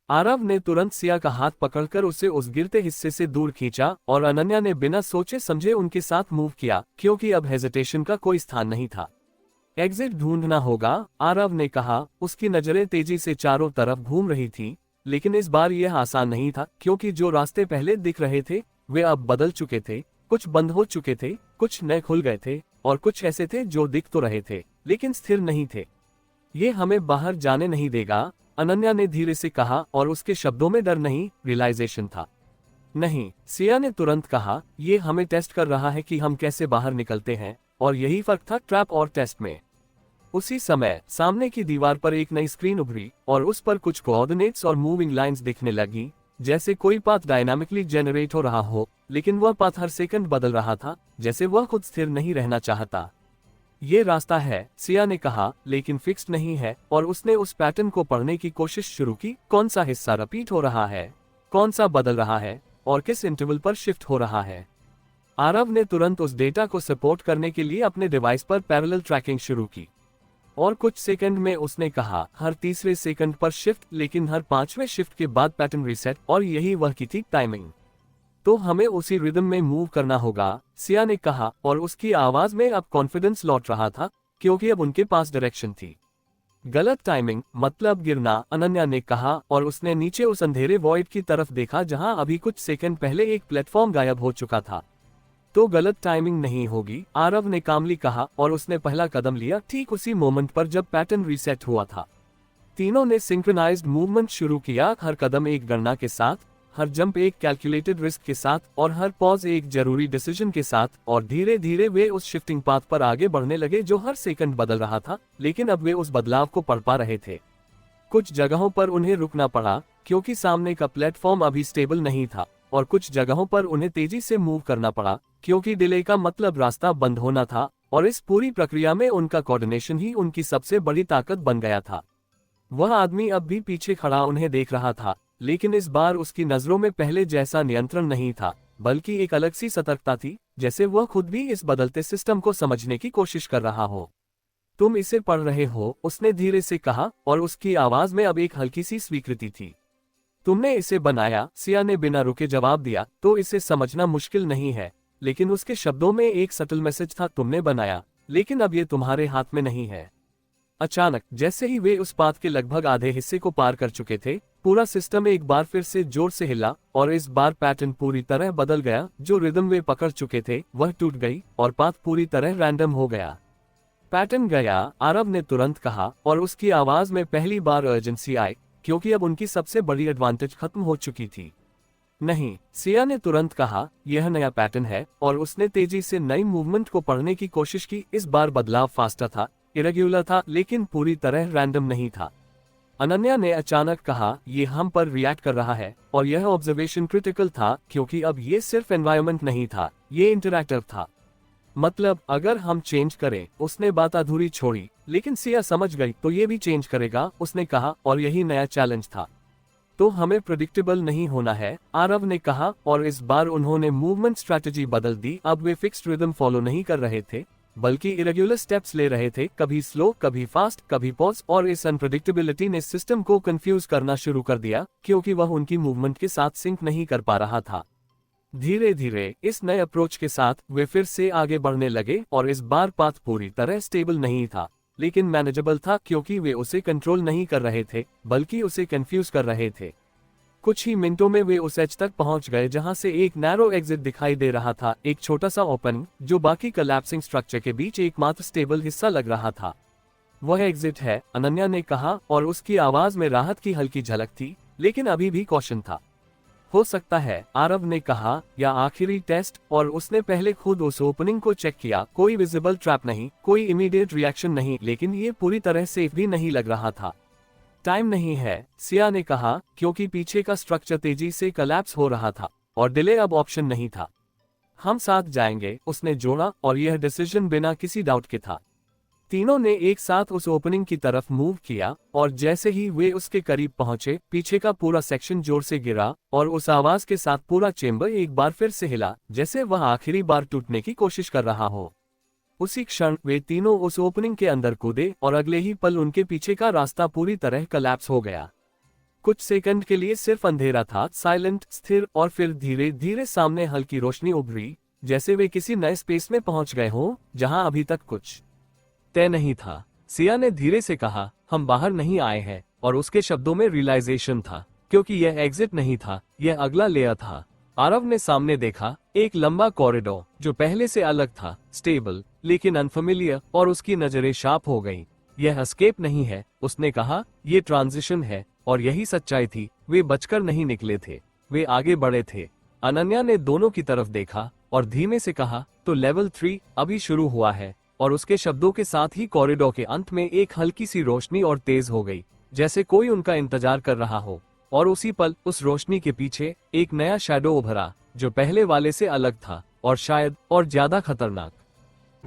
आरव ने तुरंत सिया का हाथ पकड़कर उसे उस गिरते हिस्से से दूर खींचा, और अनन्या ने बिना सोचे समझे उनके साथ मूव किया, क्योंकि अब हेजिटेशन का कोई स्थान नहीं था। एग्जिट ढूंढना होगा, आरव ने कहा। उसकी नजरें तेजी से चारों तरफ घूम रही थी, लेकिन इस बार यह आसान नहीं था, क्योंकि जो रास्ते पहले दिख रहे थे वे अब बदल चुके थे। कुछ बंद हो चुके थे, कुछ नए खुल गए थे, और कुछ ऐसे थे जो दिख तो रहे थे लेकिन स्थिर नहीं थे। ये हमें बाहर जाने नहीं देगा, अनन्या ने धीरे से कहा, और उसके शब्दों में डर नहीं, रियलाइजेशन था। नहीं, सिया ने तुरंत कहा, ये हमें टेस्ट कर रहा है कि हम कैसे बाहर निकलते हैं। और यही फर्क था ट्रैप और टेस्ट में। उसी समय सामने की दीवार पर एक नई स्क्रीन उभरी, और उस पर कुछ कोऑर्डिनेट्स और मूविंग लाइंस दिखने लगी, जैसे कोई पाथ डायनामिकली जनरेट हो रहा हो, लेकिन वह पाथ हर सेकंड बदल रहा था, जैसे वह खुद स्थिर नहीं रहना चाहता। ये रास्ता है, सिया ने कहा, लेकिन फिक्स्ड नहीं है। और उसने उस पैटर्न को पढ़ने की कोशिश शुरू की, कौन सा हिस्सा रिपीट हो रहा है, कौन सा बदल रहा है, और किस इंटरवल पर शिफ्ट हो रहा है। आरव ने तुरंत उस डेटा को सपोर्ट करने के लिए अपने डिवाइस पर पैरेलल ट्रैकिंग शुरू की और कुछ सेकंड में उसने कहा हर तीसरे सेकंड पर शिफ्ट, लेकिन हर 5वें शिफ्ट के बाद पैटर्न रीसेट, और यही वह की थी टाइमिंग। तो हमें उसी रिदम में मूव करना होगा, सिया ने कहा, और उसकी आवाज में अब कॉन्फिडेंस लौट रहा था क्योंकि अब उनके पास डायरेक्शन थी। गलत टाइमिंग मतलब गिरना, अनन्या ने कहा, और उसने नीचे उस अंधेरे वॉइड की तरफ देखा जहां अभी कुछ सेकंड पहले एक प्लेटफॉर्म गायब हो चुका था। तो गलत टाइमिंग नहीं होगी, आरव ने कामली कहा, और उसने पहला कदम लिया ठीक उसी मोमेंट पर जब पैटर्न रीसेट हुआ था। तीनों ने सिंक्रोनाइज्ड मूवमेंट शुरू किया, हर कदम एक गणना के साथ, हर जंप एक कैलकुलेटेड रिस्क के साथ, और हर पॉज एक जरूरी डिसीजन के साथ, और धीरे धीरे वे उस शिफ्टिंग पाथ पर आगे बढ़ने लगे जो हर सेकंड बदल रहा था, लेकिन अब वे उस बदलाव को पढ़ पा रहे थे। कुछ जगहों पर उन्हें रुकना पड़ा क्योंकि सामने का प्लेटफॉर्म अभी स्टेबल नहीं था, और कुछ जगहों पर उन्हें तेजी से मूव करना पड़ा क्योंकि डिले का मतलब रास्ता बंद होना था, और इस पूरी प्रक्रिया में उनका कोऑर्डिनेशन ही उनकी सबसे बड़ी ताकत बन गया था। वह आदमी अब भी पीछे खड़ा उन्हें देख रहा था, लेकिन इस बार उसकी नजरों में पहले जैसा नियंत्रण नहीं था, बल्कि एक अलग सी सतर्कता थी, जैसे वह खुद भी इस बदलते सिस्टम को समझने की कोशिश कर रहा हो। तुम इसे पढ़ रहे हो, उसने धीरे से कहा, और उसकी आवाज में अब एक हल्की सी स्वीकृति थी। तुमने इसे बनाया, सिया ने बिना रुके जवाब दिया, तो इसे समझना मुश्किल नहीं है, लेकिन उसके शब्दों में एक सटल मैसेज था, तुमने बनाया, लेकिन अब ये तुम्हारे हाथ में नहीं है। अचानक जैसे ही वे उस पाथ के लगभग आधे हिस्से को पार कर चुके थे, पूरा सिस्टम एक बार फिर से जोर से हिला, और इस बार पैटर्न पूरी तरह बदल गया। जो रिदम वे पकड़ चुके थे वह टूट गई, और पाथ पूरी तरह रैंडम हो गया। पैटर्न गया, आरव ने तुरंत कहा, और उसकी आवाज में पहली बार अर्जेंसी आई, क्योंकि अब उनकी सबसे बड़ी एडवांटेज खत्म हो चुकी थी। नहीं, सिया ने तुरंत कहा, यह नया पैटर्न है, और उसने तेजी से नई मूवमेंट को पढ़ने की कोशिश की। इस बार बदलाव फास्टर था, इरेगुलर था, लेकिन पूरी तरह रैंडम नहीं था। अनन्या ने अचानक कहा, यह हम पर रिएक्ट कर रहा है, और यह ऑब्जर्वेशन क्रिटिकल था क्योंकि अब ये सिर्फ एनवायरनमेंट नहीं था, ये इंटरैक्टिव था। मतलब अगर हम चेंज करें, उसने बात अधूरी छोड़ी, लेकिन सिया समझ गई, तो ये भी चेंज करेगा, उसने कहा, और यही नया चैलेंज था। तो हमें प्रेडिक्टेबल नहीं होना है, आरव ने कहा, और इस बार उन्होंने मूवमेंट स्ट्रैटेजी बदल दी। अब वे फिक्स्ड रिदम फॉलो नहीं कर रहे थे, बल्कि इरेगुलर स्टेप्स ले रहे थे, कभी स्लो, कभी फास्ट, कभी पॉज, और इस अनप्रेडिक्टेबिलिटी ने सिस्टम को कंफ्यूज करना शुरू कर दिया क्योंकि वह उनकी मूवमेंट के साथ सिंक नहीं कर पा रहा था। धीरे धीरे इस नए अप्रोच के साथ वे फिर से आगे बढ़ने लगे, और इस बार पाथ पूरी तरह स्टेबल नहीं था, लेकिन मैनेजेबल था क्योंकि वे उसे कंट्रोल नहीं कर रहे थे, बल्कि उसे कंफ्यूज कर रहे थे। कुछ ही मिनटों में वे उस एज तक पहुंच गए जहां से एक नैरो एग्जिट दिखाई दे रहा था, एक छोटा सा ओपनिंग जो बाकी कोलैप्सिंग स्ट्रक्चर के बीच एकमात्र स्टेबल हिस्सा लग रहा था। वह एग्जिट है, अनन्या ने कहा, और उसकी आवाज में राहत की हल्की झलक थी, लेकिन अभी भी कॉशन था। हो सकता है, आरव ने कहा, या आखिरी टेस्ट, और उसने पहले खुद उस ओपनिंग को चेक किया। कोई विजिबल ट्रैप नहीं, कोई इमीडिएट रिएक्शन नहीं, लेकिन ये पूरी तरह सेफ भी नहीं लग रहा था। टाइम नहीं है, सिया ने कहा, क्योंकि पीछे का स्ट्रक्चर तेजी से कोलैप्स हो रहा था, और डिले अब ऑप्शन नहीं था। हम साथ जाएंगे, उसने जोड़ा, और यह डिसीजन बिना किसी डाउट के था। तीनों ने एक साथ उस ओपनिंग की तरफ मूव किया, और जैसे ही वे उसके करीब पहुंचे, पीछे का पूरा सेक्शन जोर से गिरा, और उस आवाज के साथ पूरा चेंबर एक बार फिर से हिला, जैसे वह आखिरी बार टूटने की कोशिश कर रहा हो। उसी क्षण वे तीनों उस ओपनिंग के अंदर कूदे, और अगले ही पल उनके पीछे का रास्ता पूरी तरह कोलैप्स हो गया। कुछ सेकंड के लिए सिर्फ अंधेरा था, साइलेंट, स्थिर, और फिर धीरे धीरे सामने हल्की रोशनी उभरी, जैसे वे किसी नए स्पेस में पहुंच गए हों, जहां अभी तक कुछ तय नहीं था। सिया ने धीरे से कहा, हम बाहर नहीं आए हैं, और उसके शब्दों में रियलाइजेशन था, क्योंकि यह एग्जिट नहीं था, यह अगला लेयर था। आरव ने सामने देखा, एक लंबा कॉरिडोर जो पहले से अलग था, स्टेबल लेकिन अनफेमिलियर, और उसकी नजरें शार्प हो गईं। यह एस्केप नहीं है, उसने कहा, ये ट्रांजिशन है, और यही सच्चाई थी। वे बचकर नहीं निकले थे, वे आगे बढ़े थे। अनन्या ने दोनों की तरफ देखा, और धीमे से कहा, तो लेवल 3 अभी शुरू हुआ है, और उसके शब्दों के साथ ही कॉरिडोर के अंत में एक हल्की सी रोशनी और तेज हो गई, जैसे कोई उनका इंतजार कर रहा हो। और उसी पल उस रोशनी के पीछे एक नया शैडो उभरा, जो पहले वाले से अलग था, और शायद और ज्यादा खतरनाक।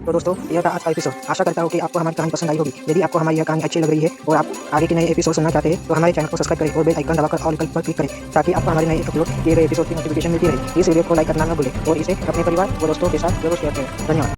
तो दोस्तों यह था आज का एपिसोड। आशा करता हूँ कि आपको हमारी कहानी पसंद आई होगी। यदि आपको हमारी यह कहानी अच्छी लग रही है और आप आगे की नए एपिसोड सुनना चाहते हैं तो हमारे चैनल को सब्सक्राइब करें और बेल आइकन दबाकर ऑल विकल्प पर क्लिक करें ताकि आपको हमारे नए अपलोड किए गए एपिसोड की नोटिफिकेशन मिलती रहे। इस वीडियो को लाइक करना न भूलें और इसे अपने परिवार व दोस्तों के साथ जरूर शेयर करें। धन्यवाद।